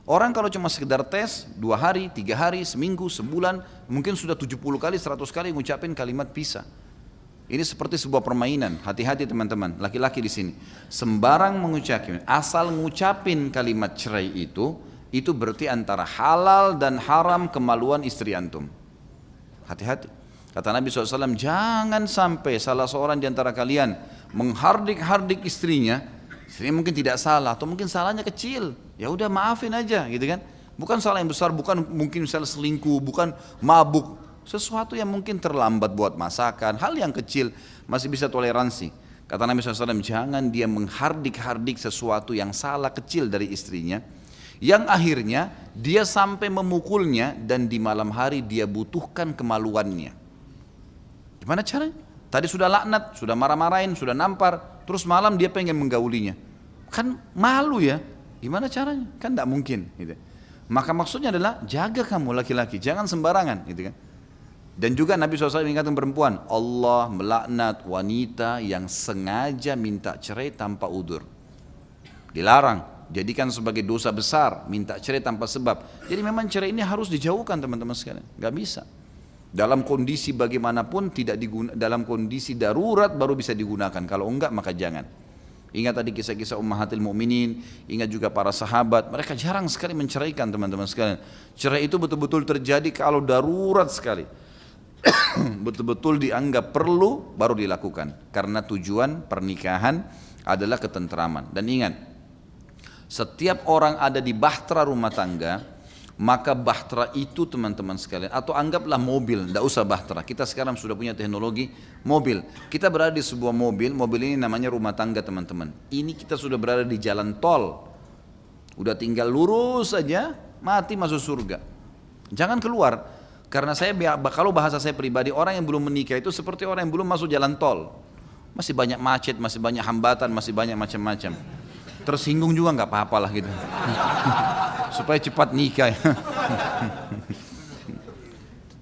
Orang kalau cuma sekedar tes 2 hari, 3 hari, seminggu, sebulan, mungkin sudah 70 kali, 100 kali ngucapin kalimat pisah. Ini seperti sebuah permainan. Hati-hati teman-teman, laki-laki di sini. Sembarang mengucapin, asal ngucapin kalimat cerai itu berarti antara halal dan haram kemaluan istri antum. Hati-hati. Kata Nabi SAW, jangan sampai salah seorang di antara kalian menghardik-hardik istrinya. Istrinya mungkin tidak salah atau mungkin salahnya kecil. Ya udah maafin aja, gitu kan? Bukan salah yang besar, bukan mungkin misalnya selingkuh, bukan mabuk. Sesuatu yang mungkin terlambat buat masakan, hal yang kecil masih bisa toleransi. Kata Nabi SAW, jangan dia menghardik-hardik sesuatu yang salah kecil dari istrinya, yang akhirnya dia sampai memukulnya dan di malam hari dia butuhkan kemaluannya. Gimana caranya? Tadi sudah laknat, sudah marah-marahin, sudah nampar, terus malam dia pengen menggaulinya. Kan malu ya, gimana caranya? Kan tidak mungkin. Gitu. Maka maksudnya adalah jaga kamu laki-laki, jangan sembarangan. Gitu kan? Dan juga Nabi SAW mengingatkan perempuan, Allah melaknat wanita yang sengaja minta cerai tanpa udur. Dilarang, jadikan sebagai dosa besar, minta cerai tanpa sebab. Jadi memang cerai ini harus dijauhkan teman-teman sekalian, gak bisa. Dalam kondisi bagaimanapun tidak dalam kondisi darurat baru bisa digunakan, kalau enggak maka jangan. Ingat tadi kisah-kisah Ummahatil Mukminin, ingat juga para sahabat, mereka jarang sekali menceraikan teman-teman sekalian. Cerai itu betul-betul terjadi kalau darurat sekali. Betul-betul dianggap perlu baru dilakukan karena tujuan pernikahan adalah ketentraman. Dan ingat, setiap orang ada di bahtera rumah tangga, maka bahtera itu teman-teman sekalian, atau anggaplah mobil, tidak usah bahtera, kita sekarang sudah punya teknologi mobil, kita berada di sebuah mobil ini namanya rumah tangga teman-teman. Ini kita sudah berada di jalan tol, udah tinggal lurus saja mati masuk surga, jangan keluar. Karena kalau bahasa saya pribadi, orang yang belum menikah itu seperti orang yang belum masuk jalan tol. Masih banyak macet, masih banyak hambatan, masih banyak macam-macam. Tersinggung juga nggak apa-apa lah gitu. Supaya cepat nikah.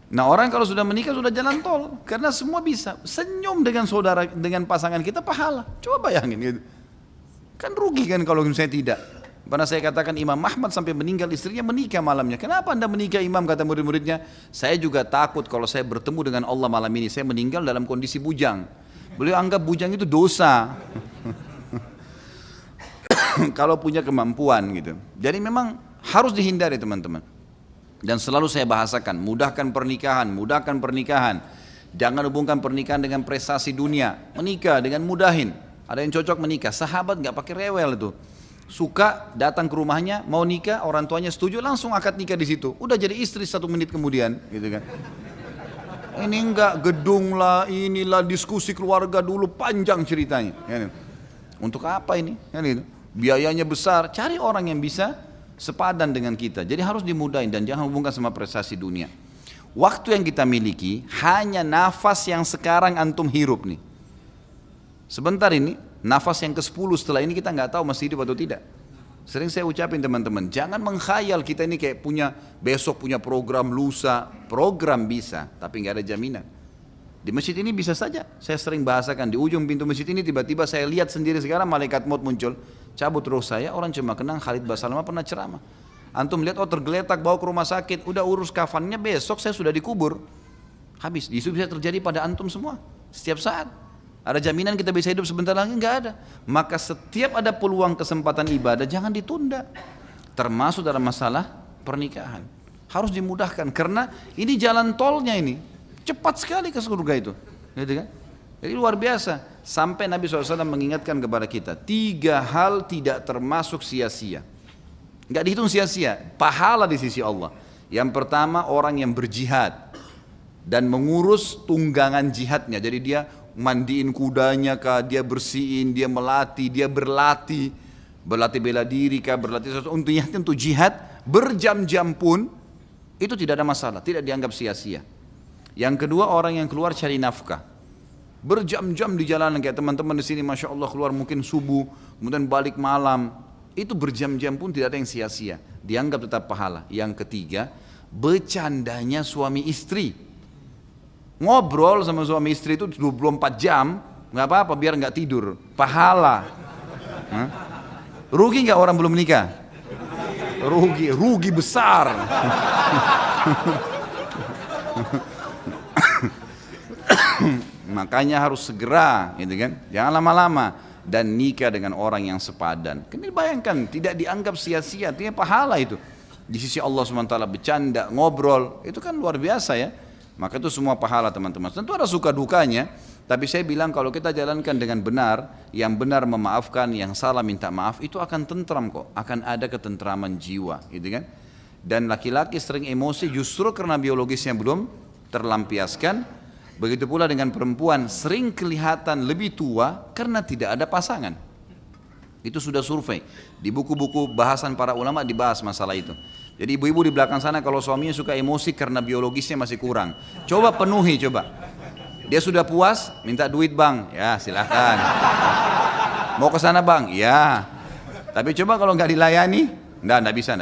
Nah orang kalau sudah menikah sudah jalan tol. Karena semua bisa. Senyum dengan saudara, dengan pasangan kita pahala. Coba bayangin gitu. Kan rugi kan kalau misalnya tidak. Pernah saya katakan Imam Ahmad sampai meninggal istrinya menikah malamnya. Kenapa anda menikah Imam, kata murid-muridnya? Saya juga takut kalau saya bertemu dengan Allah malam ini, saya meninggal dalam kondisi bujang. Beliau anggap bujang itu dosa. Kalau punya kemampuan gitu. Jadi memang harus dihindari teman-teman. Dan selalu saya bahasakan, mudahkan pernikahan, mudahkan pernikahan. Jangan hubungkan pernikahan dengan prestasi dunia. Menikah dengan mudahin. Ada yang cocok menikah. Sahabat nggak pakai rewel itu. Suka datang ke rumahnya, mau nikah, orang tuanya setuju, langsung akad nikah di situ. Udah jadi istri 1 menit kemudian, gitu kan. Ini enggak gedung lah, inilah diskusi keluarga dulu, panjang ceritanya. Ya, untuk apa ini? Ya, biayanya besar. Cari orang yang bisa sepadan dengan kita. Jadi harus dimudahin dan jangan hubungkan sama prestasi dunia. Waktu yang kita miliki hanya nafas yang sekarang antum hirup nih. Sebentar ini, nafas yang ke-10 setelah ini kita nggak tahu masih hidup atau tidak. Sering saya ucapin teman-teman, jangan mengkhayal kita ini kayak besok punya program lusa. Program bisa, tapi nggak ada jaminan. Di masjid ini bisa saja, saya sering bahasakan, di ujung pintu masjid ini tiba-tiba saya lihat sendiri sekarang malaikat maut muncul. Cabut roh saya, orang cuma kenang Khalid Basalamah pernah ceramah. Antum lihat, oh tergeletak bawa ke rumah sakit, udah urus kafannya, besok saya sudah dikubur. Habis, itu bisa terjadi pada antum semua, setiap saat. Ada jaminan kita bisa hidup sebentar lagi? Enggak ada. Maka setiap ada peluang kesempatan ibadah jangan ditunda. Termasuk dalam masalah pernikahan. Harus dimudahkan karena ini jalan tolnya ini. Cepat sekali ke surga itu. Gitu kan? Jadi luar biasa. Sampai Nabi SAW mengingatkan kepada kita, 3 hal tidak termasuk sia-sia. Enggak dihitung sia-sia, pahala di sisi Allah. Yang pertama, orang yang berjihad dan mengurus tunggangan jihadnya. Jadi dia mandiin kudanya kah, dia bersihin, dia melatih, dia berlatih bela diri kah, berlatih sesuatu untuk jihad berjam-jam pun itu tidak ada masalah, tidak dianggap sia-sia. Yang kedua, orang yang keluar cari nafkah, berjam-jam di jalanan kayak teman-teman di sini, masya Allah keluar mungkin subuh, kemudian balik malam, itu berjam-jam pun tidak ada yang sia-sia, dianggap tetap pahala. Yang ketiga, bercandanya suami istri. Ngobrol sama suami istri itu 24 jam, nggak apa-apa biar nggak tidur, pahala. Hah? Rugi nggak orang belum menikah? Rugi besar. Makanya harus segera, gitu kan? Jangan lama-lama dan nikah dengan orang yang sepadan. Ini bayangkan tidak dianggap sia-sia, artinya pahala itu. Di sisi Allah SWT bercanda, ngobrol, itu kan luar biasa ya. Maka itu semua pahala teman-teman. Tentu ada suka dukanya, tapi saya bilang kalau kita jalankan dengan benar, yang benar memaafkan, yang salah minta maaf, itu akan tentram kok, akan ada ketentraman jiwa, gitu kan? Dan laki-laki sering emosi justru karena biologisnya belum terlampiaskan. Begitu pula dengan perempuan, sering kelihatan lebih tua karena tidak ada pasangan. Itu sudah survei. Di buku-buku bahasan para ulama dibahas masalah itu. Jadi ibu-ibu di belakang sana kalau suaminya suka emosi karena biologisnya masih kurang, coba penuhi coba. Dia sudah puas, minta duit bang, ya silahkan. Mau ke sana bang, ya. Tapi coba kalau nggak dilayani, nggak bisa.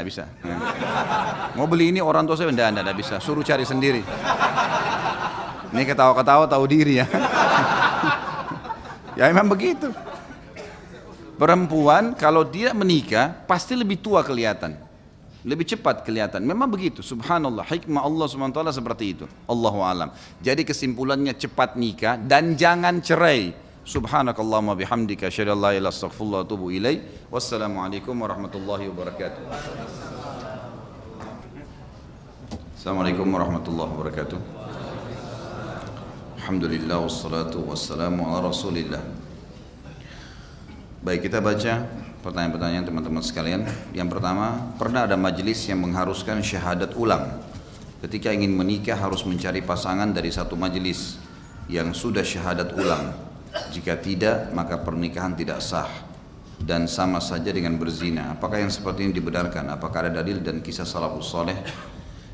Mau beli ini orang tua saya, nggak bisa. Suruh cari sendiri. Ini ketawa-ketawa tahu diri ya. Ya memang begitu. Perempuan kalau dia menikah pasti lebih tua kelihatan. Lebih cepat kelihatan. Memang begitu. Subhanallah. Hikmah Allah SWT seperti itu. Allahu alam. Jadi kesimpulannya cepat nikah dan jangan cerai. Subhanakallahumma bihamdika asyhadu an la ilaha illa anta astaghfiruka wa atubu ilaik. Wassalamualaikum warahmatullahi wabarakatuh. Assalamualaikum warahmatullahi wabarakatuh. Alhamdulillah wassalatu wassalamu ala Rasulillah. Baik, kita baca pertanyaan-pertanyaan teman-teman sekalian. Yang pertama, pernah ada majelis yang mengharuskan syahadat ulang. Ketika ingin menikah harus mencari pasangan dari satu majelis yang sudah syahadat ulang. Jika tidak, maka pernikahan tidak sah dan sama saja dengan berzina. Apakah yang seperti ini dibenarkan? Apakah ada dalil dan kisah salafus saleh?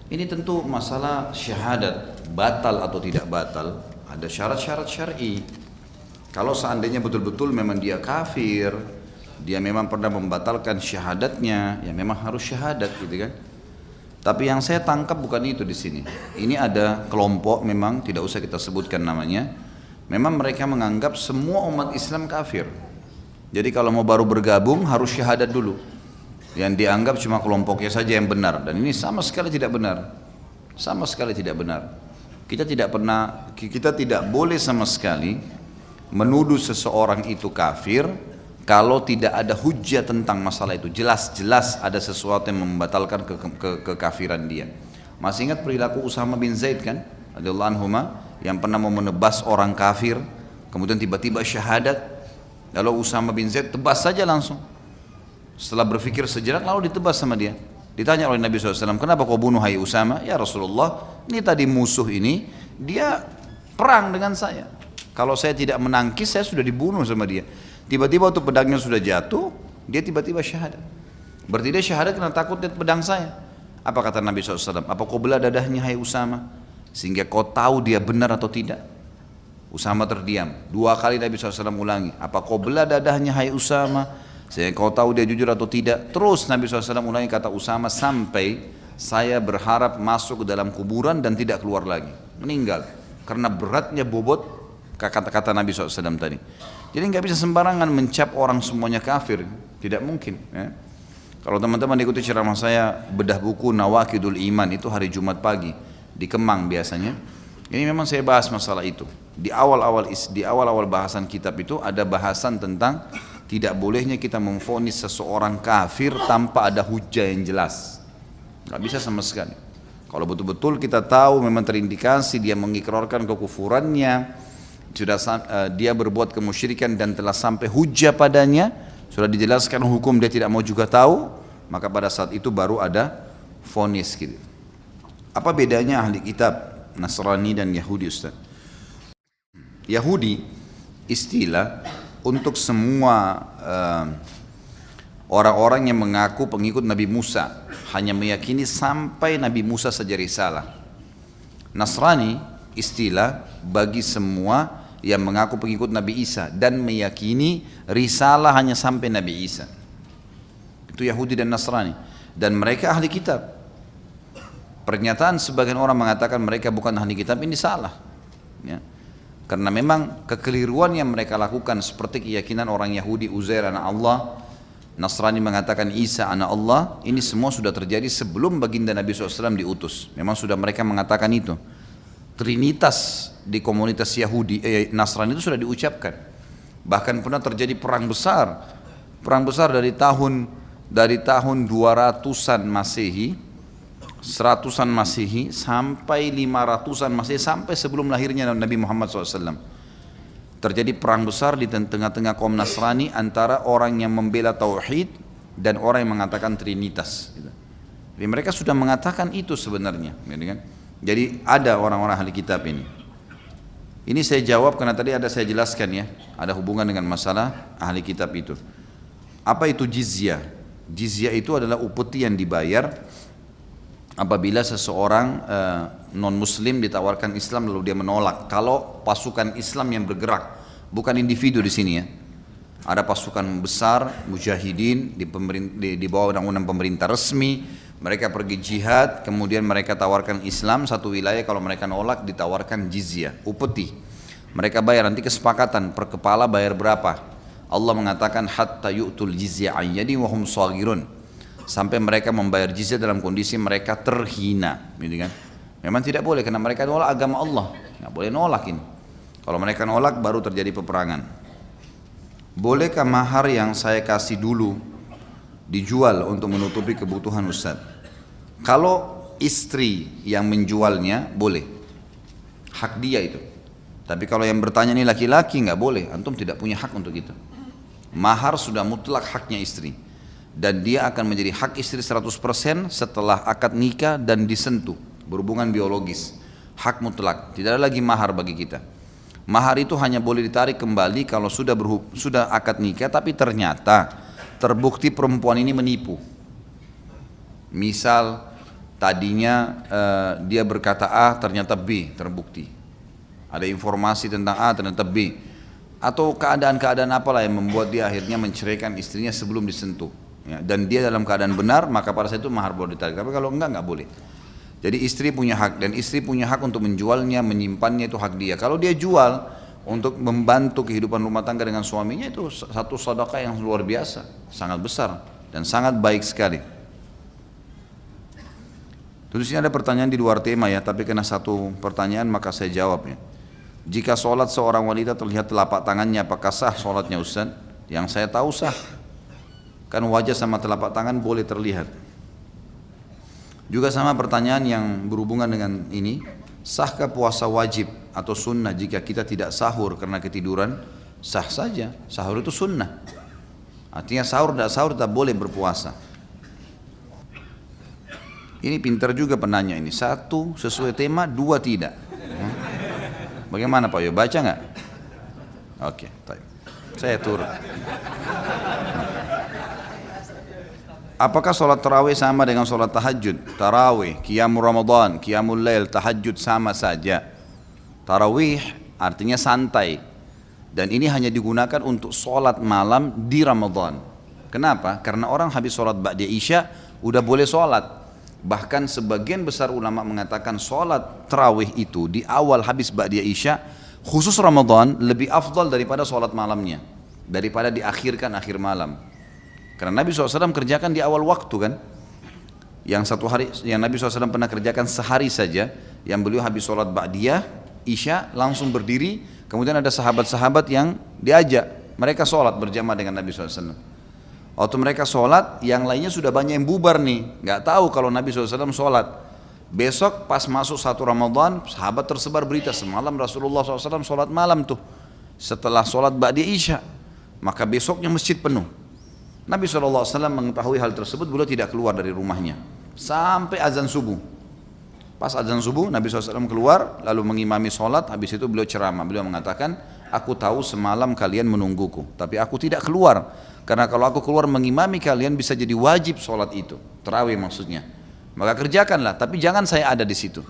Ini tentu masalah syahadat batal atau tidak batal. Ada syarat-syarat syar'i. Kalau seandainya betul-betul memang dia kafir, dia memang pernah membatalkan syahadatnya, ya memang harus syahadat gitu kan. Tapi yang saya tangkap bukan itu di sini. Ini ada kelompok memang tidak usah kita sebutkan namanya. Memang mereka menganggap semua umat Islam kafir. Jadi kalau mau baru bergabung harus syahadat dulu. Yang dianggap cuma kelompoknya saja yang benar dan ini sama sekali tidak benar. Sama sekali tidak benar. Kita tidak boleh sama sekali menuduh seseorang itu kafir kalau tidak ada hujjah tentang masalah itu. Jelas-jelas ada sesuatu yang membatalkan kekafiran dia. Masih ingat perilaku Usama bin Zaid kan? Radhiyallahu anhuma, yang pernah mau menebas orang kafir, kemudian tiba-tiba syahadat, lalu Usama bin Zaid tebas saja langsung. Setelah berpikir sejenak lalu ditebas sama dia. Ditanya oleh Nabi SAW, kenapa kau bunuh hai Usama? Ya Rasulullah, ini tadi musuh ini, dia perang dengan saya. Kalau saya tidak menangkis, saya sudah dibunuh sama dia. Tiba-tiba waktu pedangnya sudah jatuh, dia tiba-tiba syahadat. Berarti dia syahadat karena takut lihat pedang saya. Apa kata Nabi SAW? Apa kau belah dadahnya hai Usama? Sehingga kau tahu dia benar atau tidak? Usama terdiam. 2 kali Nabi SAW ulangi. Apa kau belah dadahnya hai Usama? Sehingga kau tahu dia jujur atau tidak? Terus Nabi SAW ulangi kata Usama sampai saya berharap masuk ke dalam kuburan dan tidak keluar lagi. Meninggal. Karena beratnya bobot kata-kata Nabi SAW tadi. Jadi nggak bisa sembarangan mencap orang semuanya kafir. Tidak mungkin. Ya. Kalau teman-teman ikuti ceramah saya bedah buku Nawakidul Iman itu hari Jumat pagi di Kemang biasanya. Ini memang saya bahas masalah itu. Di awal-awal bahasan kitab itu ada bahasan tentang tidak bolehnya kita memvonis seseorang kafir tanpa ada hujah yang jelas. Nggak bisa sama sekali. Kalau betul-betul kita tahu memang terindikasi dia mengikrarkan kekufurannya, sudah dia berbuat kemusyrikan dan telah sampai hujah padanya, sudah dijelaskan hukum dia tidak mau juga tahu, maka pada saat itu baru ada vonis gitu. Apa bedanya ahli kitab Nasrani dan Yahudi, Ustaz? Yahudi istilah untuk semua orang-orang yang mengaku pengikut Nabi Musa, hanya meyakini sampai Nabi Musa saja risalah. Nasrani istilah bagi semua yang mengaku pengikut Nabi Isa dan meyakini risalah hanya sampai Nabi Isa. Itu Yahudi dan Nasrani. Dan mereka ahli kitab. Pernyataan sebagian orang mengatakan mereka bukan ahli kitab ini salah. Ya. Karena memang kekeliruan yang mereka lakukan seperti keyakinan orang Yahudi Uzair anak Allah, Nasrani mengatakan Isa anak Allah, ini semua sudah terjadi sebelum baginda Nabi SAW diutus. Memang sudah mereka mengatakan itu. Trinitas di komunitas Yahudi, Nasrani itu sudah diucapkan. Bahkan pernah terjadi perang besar dari tahun 200-an Masehi, 100-an Masehi sampai 500-an Masehi, sampai sebelum lahirnya Nabi Muhammad SAW. Terjadi perang besar di tengah-tengah kaum Nasrani antara orang yang membela tauhid dan orang yang mengatakan Trinitas. Jadi mereka sudah mengatakan itu sebenarnya, kan? Jadi ada orang-orang ahli kitab ini. Ini saya jawab karena tadi ada saya jelaskan ya, ada hubungan dengan masalah ahli kitab itu. Apa itu jizyah? Jizyah itu adalah upeti yang dibayar apabila seseorang non-muslim ditawarkan Islam lalu dia menolak. Kalau pasukan Islam yang bergerak, bukan individu di sini ya. Ada pasukan besar, mujahidin di bawah undang-undang pemerintah resmi. Mereka pergi jihad, kemudian mereka tawarkan Islam satu wilayah, kalau mereka nolak ditawarkan jizyah, upeti. Mereka bayar, nanti kesepakatan per kepala bayar berapa. Allah mengatakan hatta yu'tul jizyah an yadin wa hum shaghirun. Sampai mereka membayar jizyah dalam kondisi mereka terhina, gitu kan? Memang tidak boleh karena mereka nolak agama Allah, nggak boleh nolak ini. Kalau mereka nolak baru terjadi peperangan. Bolehkah mahar yang saya kasih dulu dijual untuk menutupi kebutuhan Ustaz? Kalau istri yang menjualnya boleh, hak dia itu. Tapi kalau yang bertanya ini laki-laki nggak boleh, antum tidak punya hak untuk itu. Mahar sudah mutlak haknya istri. Dan dia akan menjadi hak istri 100% setelah akad nikah dan disentuh, berhubungan biologis. Hak mutlak, tidak ada lagi mahar bagi kita. Mahar itu hanya boleh ditarik kembali kalau sudah akad nikah tapi ternyata terbukti perempuan ini menipu. Misal tadinya dia berkata A ternyata B, terbukti. Ada informasi tentang A ternyata B. Atau keadaan-keadaan apalah yang membuat dia akhirnya menceraikan istrinya sebelum disentuh. Ya, dan dia dalam keadaan benar, maka pada saat itu mahar boleh ditarik. Tapi kalau enggak boleh. Jadi istri punya hak, dan istri punya hak untuk menjualnya, menyimpannya, itu hak dia. Kalau dia jual untuk membantu kehidupan rumah tangga dengan suaminya, itu satu sedekah yang luar biasa, sangat besar dan sangat baik sekali. Terusnya ada pertanyaan di luar tema ya, tapi kena satu pertanyaan maka saya jawab ya. Jika sholat seorang wanita terlihat telapak tangannya, apakah sah sholatnya Ustaz? Yang saya tahu sah. Kan wajah sama telapak tangan boleh terlihat. Juga sama pertanyaan yang berhubungan dengan ini, sahkah puasa wajib atau sunnah jika kita tidak sahur karena ketiduran, sah saja. Sahur itu sunnah. Artinya sahur tak boleh berpuasa. Ini pintar juga penanya ini. Satu sesuai tema, dua tidak. Bagaimana Pak Yo? Baca nggak? Oke, saya turun. Apakah sholat tarawih sama dengan sholat tahajud? Tarawih, qiyamul Ramadan, qiyamul lail, tahajud sama saja. Tarawih artinya santai. Dan ini hanya digunakan untuk sholat malam di Ramadan. Kenapa? Karena orang habis sholat ba'da isya udah boleh sholat. Bahkan sebagian besar ulama mengatakan sholat tarawih itu di awal habis ba'da isya, khusus Ramadan lebih afdal daripada sholat malamnya. Daripada diakhirkan akhir malam. Karena Nabi SAW kerjakan di awal waktu kan. Yang satu hari, yang Nabi SAW pernah kerjakan sehari saja, yang beliau habis sholat ba'diyah, isya, langsung berdiri, kemudian ada sahabat-sahabat yang diajak, mereka sholat berjamaah dengan Nabi SAW. Waktu mereka sholat, yang lainnya sudah banyak yang bubar nih, nggak tahu kalau Nabi SAW sholat. Besok pas masuk satu Ramadan, sahabat tersebar berita, semalam Rasulullah SAW sholat malam tuh, setelah sholat ba'diyah isya, maka besoknya masjid penuh. Nabi SAW mengetahui hal tersebut, beliau tidak keluar dari rumahnya sampai azan subuh. Pas azan subuh Nabi SAW keluar lalu mengimami sholat. Habis itu beliau ceramah, beliau mengatakan, aku tahu semalam kalian menungguku, tapi aku tidak keluar karena kalau aku keluar mengimami kalian bisa jadi wajib sholat itu, tarawih maksudnya. Maka kerjakanlah, tapi jangan saya ada di situ.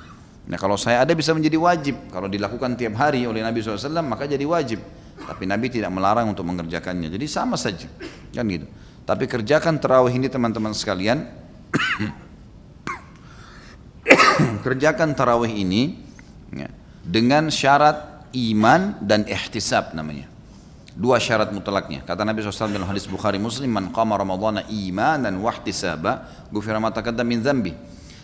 Nah kalau saya ada bisa menjadi wajib, kalau dilakukan tiap hari oleh Nabi SAW maka jadi wajib. Tapi Nabi tidak melarang untuk mengerjakannya, jadi sama saja kan gitu. Tapi kerjakan tarawih ini teman-teman sekalian. Kerjakan tarawih ini ya, dengan syarat iman dan ihtisab namanya. Dua syarat mutlaknya. Kata Nabi SAW dalam hadis Bukhari Muslim, man qama ramadhana imanan wa ihtisaba ghufira ma taqaddama min dzambi.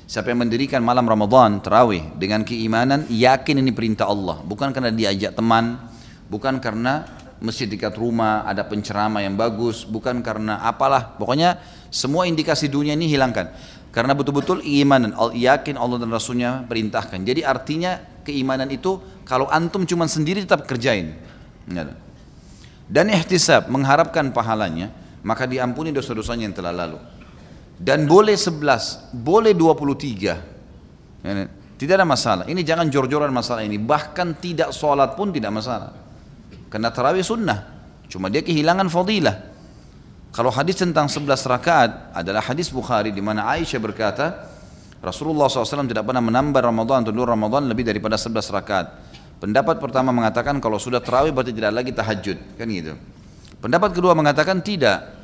Siapa yang mendirikan malam Ramadan tarawih dengan keimanan, yakin ini perintah Allah, bukan karena diajak teman, bukan karena masjid dekat rumah ada penceramah yang bagus, bukan karena apalah, pokoknya semua indikasi dunia ini hilangkan. Karena betul-betul keimanan, yakin Allah dan Rasulnya perintahkan. Jadi artinya keimanan itu kalau antum cuma sendiri tetap kerjain. Dan ihtisab, mengharapkan pahalanya, maka diampuni dosa-dosanya yang telah lalu. Dan boleh 11, boleh 23. Tidak ada masalah. Ini jangan jor-joran masalah ini. Bahkan tidak sholat pun tidak masalah. Karena tarawih sunnah, cuma dia kehilangan fadilah. Kalau hadis tentang 11 rakaat adalah hadis Bukhari di mana Aisyah berkata, Rasulullah SAW tidak pernah menambah Ramadan atau luar Ramadan lebih daripada 11 rakaat. Pendapat pertama mengatakan kalau sudah tarawih berarti tidak lagi tahajud, kan gitu. Pendapat kedua mengatakan tidak.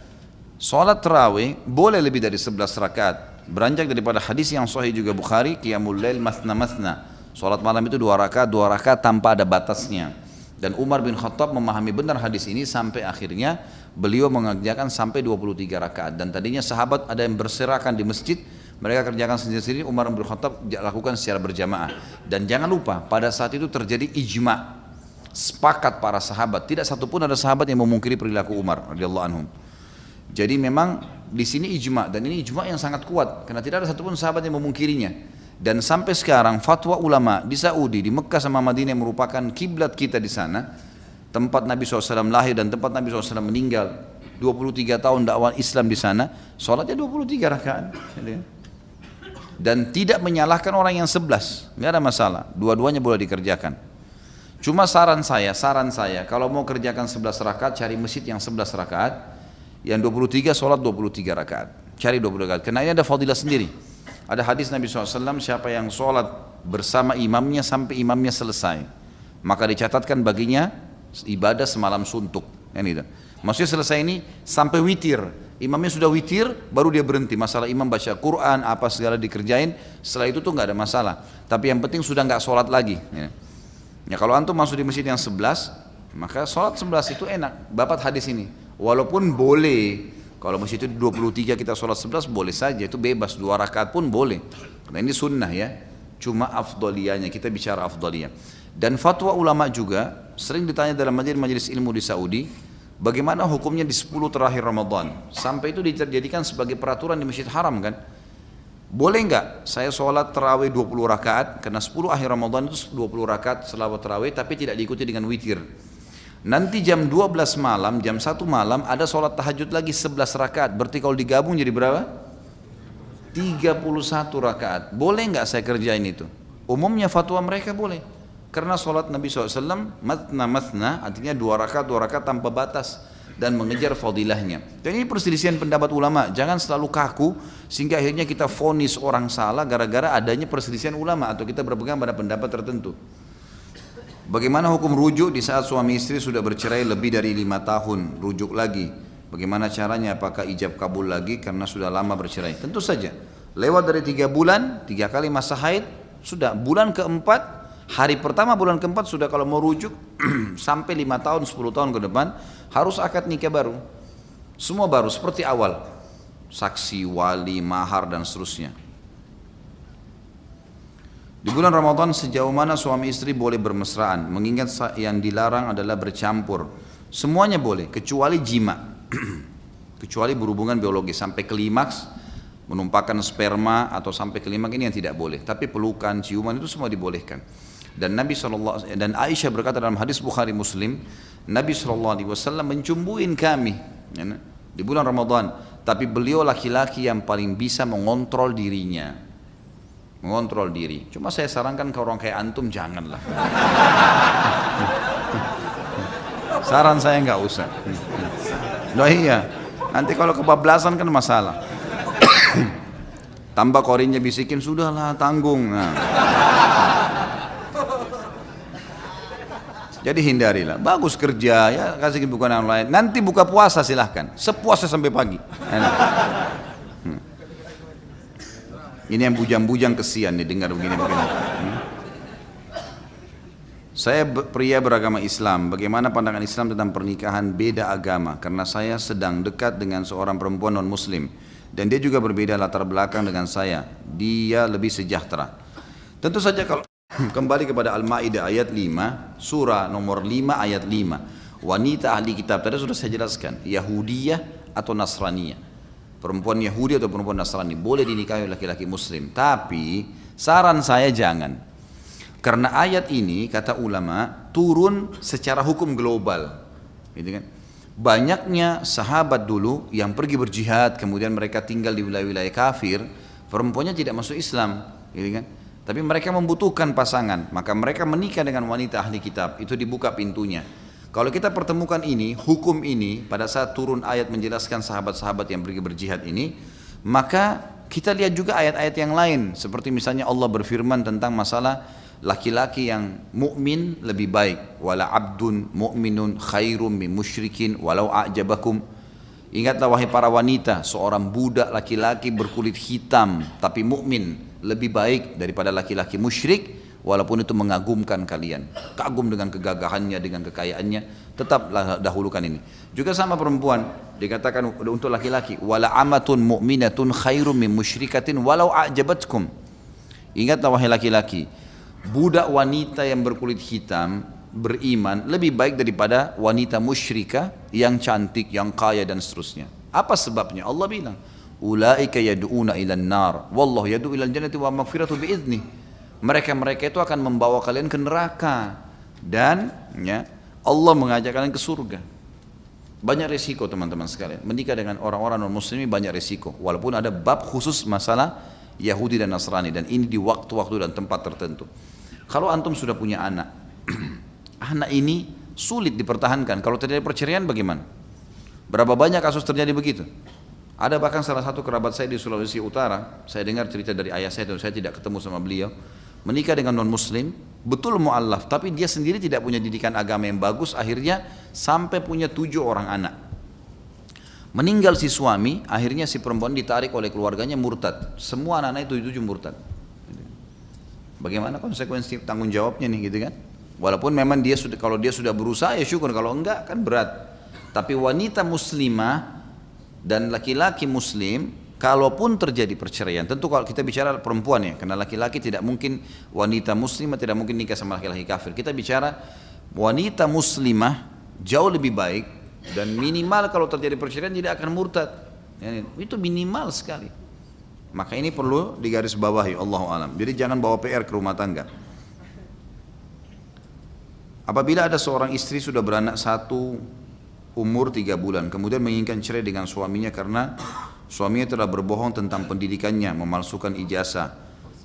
Salat tarawih boleh lebih dari 11 rakaat. Beranjak daripada hadis yang sahih juga Bukhari, qiyamul lail masna. Salat malam itu 2 rakaat tanpa ada batasnya. Dan Umar bin Khattab memahami benar hadis ini sampai akhirnya beliau mengerjakan sampai 23 rakaat. Dan tadinya sahabat ada yang berserakan di masjid, mereka kerjakan sendiri-sendiri, Umar bin Khattab lakukan secara berjamaah. Dan jangan lupa pada saat itu terjadi ijma, sepakat para sahabat, tidak satupun ada sahabat yang memungkiri perilaku Umar radhiyallahu anhum. Jadi memang di sini ijma, dan ini ijma yang sangat kuat karena tidak ada satupun sahabat yang memungkirinya. Dan sampai sekarang fatwa ulama di Saudi, di Mekah sama Madinah yang merupakan kiblat kita di sana, tempat Nabi SAW lahir dan tempat Nabi SAW meninggal, 23 tahun dakwah Islam di sana, sholatnya 23 rakaat. Dan tidak menyalahkan orang yang 11, nggak ada masalah, dua-duanya boleh dikerjakan. Cuma saran saya, kalau mau kerjakan 11 rakaat, cari masjid yang 11 rakaat, yang 23 sholat 23 rakaat, cari 20 rakaat, karena ini ada fadilah sendiri. Ada hadis Nabi SAW, siapa yang sholat bersama imamnya sampai imamnya selesai, maka dicatatkan baginya ibadah semalam suntuk. Maksudnya selesai ini sampai witir, imamnya sudah witir, baru dia berhenti. Masalah imam baca Quran, apa segala dikerjain, setelah itu tuh nggak ada masalah. Tapi yang penting sudah nggak sholat lagi. Ya kalau antum masuk di masjid yang 11, maka sholat 11 itu enak. Dapat hadis ini, walaupun boleh. Kalau masjid itu 23 kita sholat 11 boleh saja, itu bebas, 2 rakaat pun boleh. Karena ini sunnah ya, cuma afdaliyahnya, kita bicara afdaliyah. Dan fatwa ulama juga sering ditanya dalam majelis ilmu di Saudi, bagaimana hukumnya di 10 terakhir Ramadan. Sampai itu dijadikan sebagai peraturan di Masjid Haram kan. Boleh nggak saya sholat tarawih 20 rakaat, karena 10 akhir Ramadan itu 20 rakaat selawat tarawih, tapi tidak diikuti dengan witir. Nanti jam 12 malam, jam 1 malam ada sholat tahajud lagi 11 rakaat, berarti kalau digabung jadi berapa? 31 rakaat. Boleh nggak saya kerjain itu? Umumnya fatwa mereka boleh, karena sholat Nabi SAW matna, artinya 2 rakaat tanpa batas, dan mengejar fadilahnya. Dan ini perselisihan pendapat ulama, jangan selalu kaku sehingga akhirnya kita vonis orang salah gara-gara adanya perselisihan ulama atau kita berpegang pada pendapat tertentu. Bagaimana hukum rujuk di saat suami istri sudah bercerai lebih dari 5 tahun, rujuk lagi? Bagaimana caranya? Apakah ijab kabul lagi karena sudah lama bercerai? Tentu saja, lewat dari 3 bulan, 3 kali masa haid, sudah bulan keempat, hari pertama bulan keempat sudah kalau mau rujuk sampai 5 tahun, 10 tahun ke depan harus akad nikah baru. Semua baru seperti awal. Saksi, wali, mahar dan seterusnya. Di bulan Ramadan sejauh mana suami istri boleh bermesraan? Mengingat yang dilarang adalah bercampur. Semuanya boleh kecuali jima. Kecuali berhubungan biologis sampai klimaks, menumpahkan sperma atau sampai klimaks, ini yang tidak boleh. Tapi pelukan, ciuman itu semua dibolehkan. Dan Nabi dan Aisyah berkata dalam hadis Bukhari Muslim, Nabi SAW mencumbuin kami di bulan Ramadan, tapi beliau laki-laki yang paling bisa mengontrol dirinya, mengontrol diri. Cuma saya sarankan ke orang kayak antum janganlah. Saran saya nggak usah. Loh iya, nanti kalau kebablasan kan masalah. Tambah korinnya bisikin, sudahlah tanggung. Nah. Jadi hindarilah. Bagus kerja ya, kasih kesibukan yang lain. Nanti buka puasa silahkan, sepuasnya sampai pagi. Ini yang bujang-bujang kesian nih dengar begini-begini. Saya pria beragama Islam. Bagaimana pandangan Islam tentang pernikahan beda agama? Karena saya sedang dekat dengan seorang perempuan non Muslim dan dia juga berbeda latar belakang dengan saya. Dia lebih sejahtera. Tentu saja kalau kembali kepada Al-Maidah ayat 5, surah nomor 5 ayat 5. Wanita ahli kitab, tadi sudah saya jelaskan, Yahudiyah atau Nasraniyah. Perempuan Yahudi atau perempuan Nasrani boleh dinikahi laki-laki Muslim. Tapi saran saya jangan. Karena ayat ini kata ulama turun secara hukum global. Gitu kan? Banyaknya sahabat dulu yang pergi berjihad, kemudian mereka tinggal di wilayah-wilayah kafir, perempuannya tidak masuk Islam, gitu kan? Tapi mereka membutuhkan pasangan, maka mereka menikah dengan wanita ahli kitab, itu dibuka pintunya. Kalau kita pertemukan ini, hukum ini pada saat turun ayat menjelaskan sahabat-sahabat yang pergi berjihad ini, maka kita lihat juga ayat-ayat yang lain, seperti misalnya Allah berfirman tentang masalah laki-laki yang mukmin lebih baik, wala abdun mu'minun khairum min musyrikin walau a'jabakum. Ingatlah wahai para wanita, seorang budak laki-laki berkulit hitam tapi mukmin lebih baik daripada laki-laki musyrik, walaupun itu mengagumkan kalian. Kagum dengan kegagahannya, dengan kekayaannya, tetaplah dahulukan ini. Juga sama perempuan, dikatakan untuk laki-laki, wala amatun mu'minatun khairum min musyrikatin walau a'jabatkum. Ingatlah wahai laki-laki, budak wanita yang berkulit hitam beriman lebih baik daripada wanita musyrikah yang cantik, yang kaya dan seterusnya. Apa sebabnya? Allah bilang, ulaika yad'una ilan nar wallahu yad'u ilal jannati wa maghfiratu bi'idznih. Mereka-mereka itu akan membawa kalian ke neraka dan ya, Allah mengajak kalian ke surga. Banyak resiko teman-teman sekalian. Menikah dengan orang-orang non muslim banyak resiko. Walaupun ada bab khusus masalah Yahudi dan Nasrani, dan ini di waktu-waktu dan tempat tertentu. Kalau antum sudah punya anak, anak ini sulit dipertahankan. Kalau terjadi perceraian bagaimana? Berapa banyak kasus terjadi begitu? Ada bahkan salah satu kerabat saya di Sulawesi Utara, saya dengar cerita dari ayah saya, dan saya tidak ketemu sama beliau, menikah dengan non muslim, betul mu'allaf, tapi dia sendiri tidak punya didikan agama yang bagus, akhirnya sampai punya 7 orang anak. Meninggal si suami, akhirnya si perempuan ditarik oleh keluarganya murtad. Semua anak-anak itu 7 murtad. Bagaimana konsekuensi tanggung jawabnya nih, gitu kan? Walaupun memang dia sudah, kalau dia sudah berusaha ya syukur, kalau enggak kan berat. Tapi wanita muslimah dan laki-laki muslim, kalaupun terjadi perceraian, tentu kalau kita bicara perempuan ya, karena laki-laki tidak mungkin, wanita muslimah tidak mungkin nikah sama laki-laki kafir. Kita bicara wanita muslimah jauh lebih baik, dan minimal kalau terjadi perceraian tidak akan murtad. Itu minimal sekali. Maka ini perlu digarisbawahi, Allahu alam. Jadi jangan bawa PR ke rumah tangga. Apabila ada seorang istri sudah beranak satu umur 3 bulan, kemudian menginginkan cerai dengan suaminya karena suaminya telah berbohong tentang pendidikannya, memalsukan ijazah.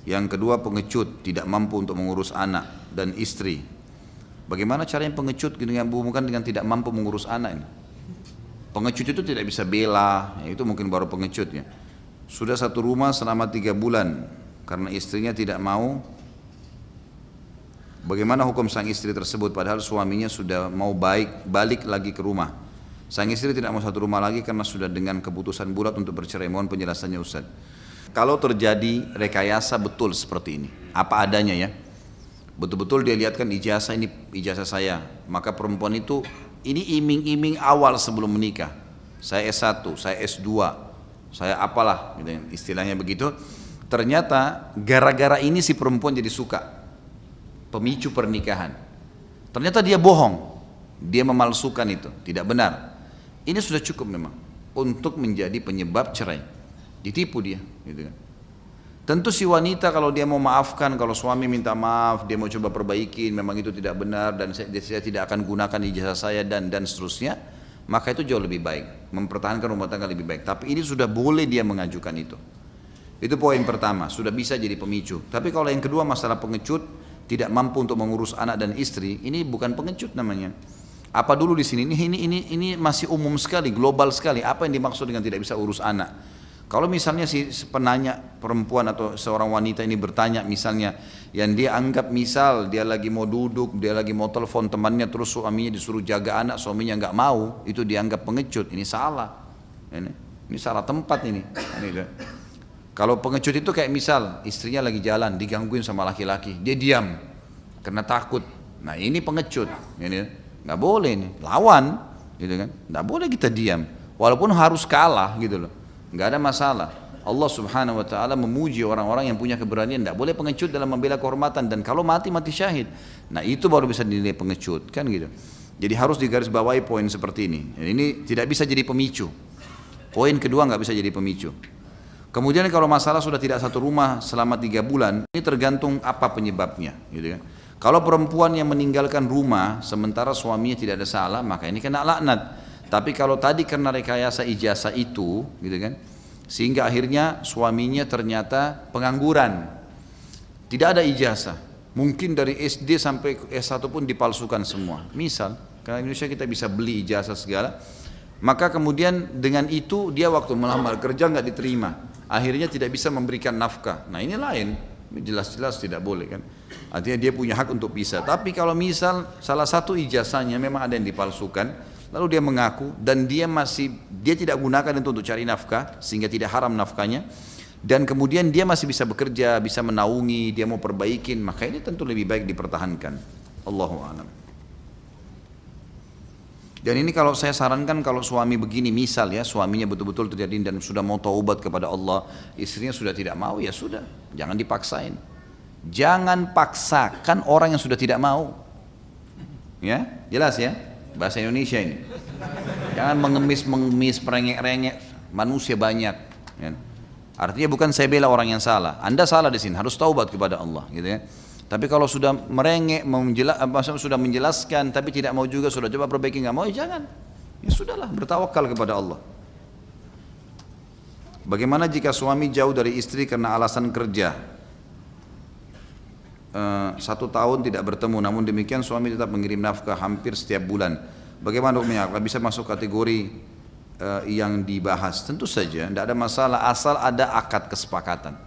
Yang kedua pengecut, tidak mampu untuk mengurus anak dan istri. Bagaimana caranya pengecut bukan dengan tidak mampu mengurus anak ini? Pengecut itu tidak bisa bela, ya itu mungkin baru pengecut ya. Sudah satu rumah selama 3 bulan karena istrinya tidak mau. Bagaimana hukum sang istri tersebut padahal suaminya sudah mau balik lagi ke rumah? Sang istri tidak mau satu rumah lagi karena sudah dengan keputusan bulat untuk bercerai. Mohon penjelasannya Ustaz. Kalau terjadi rekayasa betul seperti ini, apa adanya ya, betul-betul dia lihatkan ijazah ini ijazah saya, maka perempuan itu ini iming-iming awal sebelum menikah. Saya S1, saya S2, saya apalah, gitu, istilahnya begitu. Ternyata gara-gara ini si perempuan jadi suka, pemicu pernikahan. Ternyata dia bohong, dia memalsukan itu, tidak benar. Ini sudah cukup memang untuk menjadi penyebab cerai. Ditipu dia, gitu kan. Tentu si wanita kalau dia mau maafkan, kalau suami minta maaf, dia mau coba perbaikin, memang itu tidak benar dan saya tidak akan gunakan ijazah saya dan seterusnya, maka itu jauh lebih baik, mempertahankan rumah tangga lebih baik. Tapi ini sudah boleh dia mengajukan itu. Itu poin pertama, sudah bisa jadi pemicu. Tapi kalau yang kedua masalah pengecut, tidak mampu untuk mengurus anak dan istri, ini bukan pengecut namanya. Apa dulu di sini? Ini masih umum sekali, global sekali. Apa yang dimaksud dengan tidak bisa urus anak? Kalau misalnya si penanya perempuan atau seorang wanita ini bertanya misalnya yang dia anggap misal dia lagi mau duduk, dia lagi mau telepon temannya terus suaminya disuruh jaga anak, suaminya nggak mau, itu dianggap pengecut. Ini salah. Ini salah tempat ini. Kalau pengecut itu kayak misal istrinya lagi jalan digangguin sama laki-laki, dia diam karena takut. Nah ini pengecut. Ini nggak boleh ini, lawan, gitu kan? Nggak boleh kita diam, walaupun harus kalah gitu loh. Nggak ada masalah. Allah subhanahu wa ta'ala memuji orang-orang yang punya keberanian. Nggak boleh pengecut dalam membela kehormatan. Dan kalau mati syahid. Nah itu baru bisa dinilai pengecut. Kan gitu. Jadi harus digarisbawahi poin seperti ini. Ini tidak bisa jadi pemicu. Poin kedua nggak bisa jadi pemicu. Kemudian kalau masalah sudah tidak satu rumah selama 3 bulan. Ini tergantung apa penyebabnya. Gitu kan. Kalau perempuan yang meninggalkan rumah sementara suaminya tidak ada salah, maka ini kena laknat. Tapi kalau tadi karena rekayasa ijazah itu, gitu kan, sehingga akhirnya suaminya ternyata pengangguran, tidak ada ijazah, mungkin dari SD sampai S1 pun dipalsukan semua. Misal, karena Indonesia kita bisa beli ijazah segala, maka kemudian dengan itu dia waktu melamar kerja nggak diterima, akhirnya tidak bisa memberikan nafkah. Nah ini lain, jelas-jelas tidak boleh kan. Artinya dia punya hak untuk pisah. Tapi kalau misal salah satu ijazahnya memang ada yang dipalsukan, lalu dia mengaku dan dia tidak gunakan itu untuk cari nafkah sehingga tidak haram nafkahnya, dan kemudian dia masih bisa bekerja, bisa menaungi, dia mau perbaikin, maka ini tentu lebih baik dipertahankan. Allahu a'lam. Dan ini kalau saya sarankan kalau suami begini, misal ya suaminya betul-betul terjadi dan sudah mau taubat kepada Allah, istrinya sudah tidak mau, ya sudah, jangan dipaksain. Jangan paksakan orang yang sudah tidak mau. Ya, jelas ya? Bahasa Indonesia ini. Jangan mengemis, merengek-rengek, manusia banyak. Ya. Artinya bukan saya bela orang yang salah. Anda salah di sini, harus taubat kepada Allah, gitu ya. Tapi kalau sudah merengek, sudah menjelaskan, tapi tidak mau juga, sudah coba perbaiki nggak mau, ya jangan. Ya sudahlah, bertawakal kepada Allah. Bagaimana jika suami jauh dari istri karena alasan kerja? 1 tahun tidak bertemu, namun demikian suami tetap mengirim nafkah hampir setiap bulan. Bagaimana hukumnya? Apakah bisa masuk kategori yang dibahas? Tentu saja, tidak ada masalah asal ada akad kesepakatan.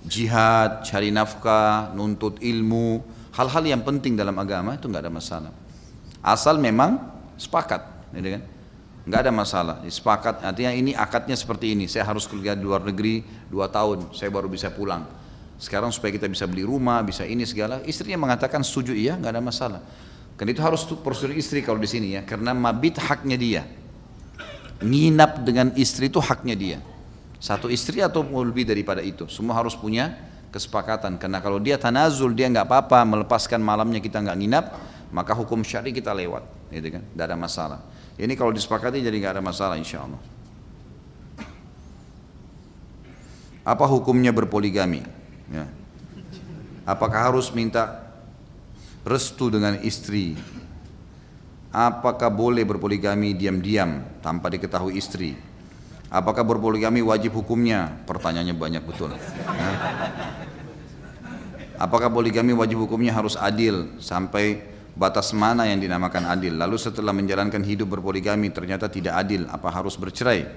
Jihad, cari nafkah, nuntut ilmu, hal-hal yang penting dalam agama itu nggak ada masalah. Asal memang sepakat, gitu kan? Nggak ada masalah. Sepakat, artinya ini akadnya seperti ini. Saya harus kerja di luar negeri 2 tahun, saya baru bisa pulang. Sekarang supaya kita bisa beli rumah, bisa ini segala, istrinya mengatakan setuju, iya, nggak ada masalah. Karena itu harus prosedur istri kalau di sini ya, karena mabit haknya dia, nginap dengan istri itu haknya dia. Satu istri atau lebih daripada itu, semua harus punya kesepakatan. Karena kalau dia tanazul, dia nggak apa-apa melepaskan malamnya kita nggak nginap, maka hukum syari kita lewat, gitu kan? Nggak ada masalah. Ini kalau disepakati jadi nggak ada masalah, insya Allah. Apa hukumnya berpoligami? Ya. Apakah harus minta restu dengan istri? Apakah boleh berpoligami diam-diam tanpa diketahui istri? Apakah berpoligami wajib hukumnya? Pertanyaannya banyak betul. Ya. Apakah poligami wajib hukumnya harus adil? Sampai batas mana yang dinamakan adil? Lalu setelah menjalankan hidup berpoligami ternyata tidak adil, apa harus bercerai?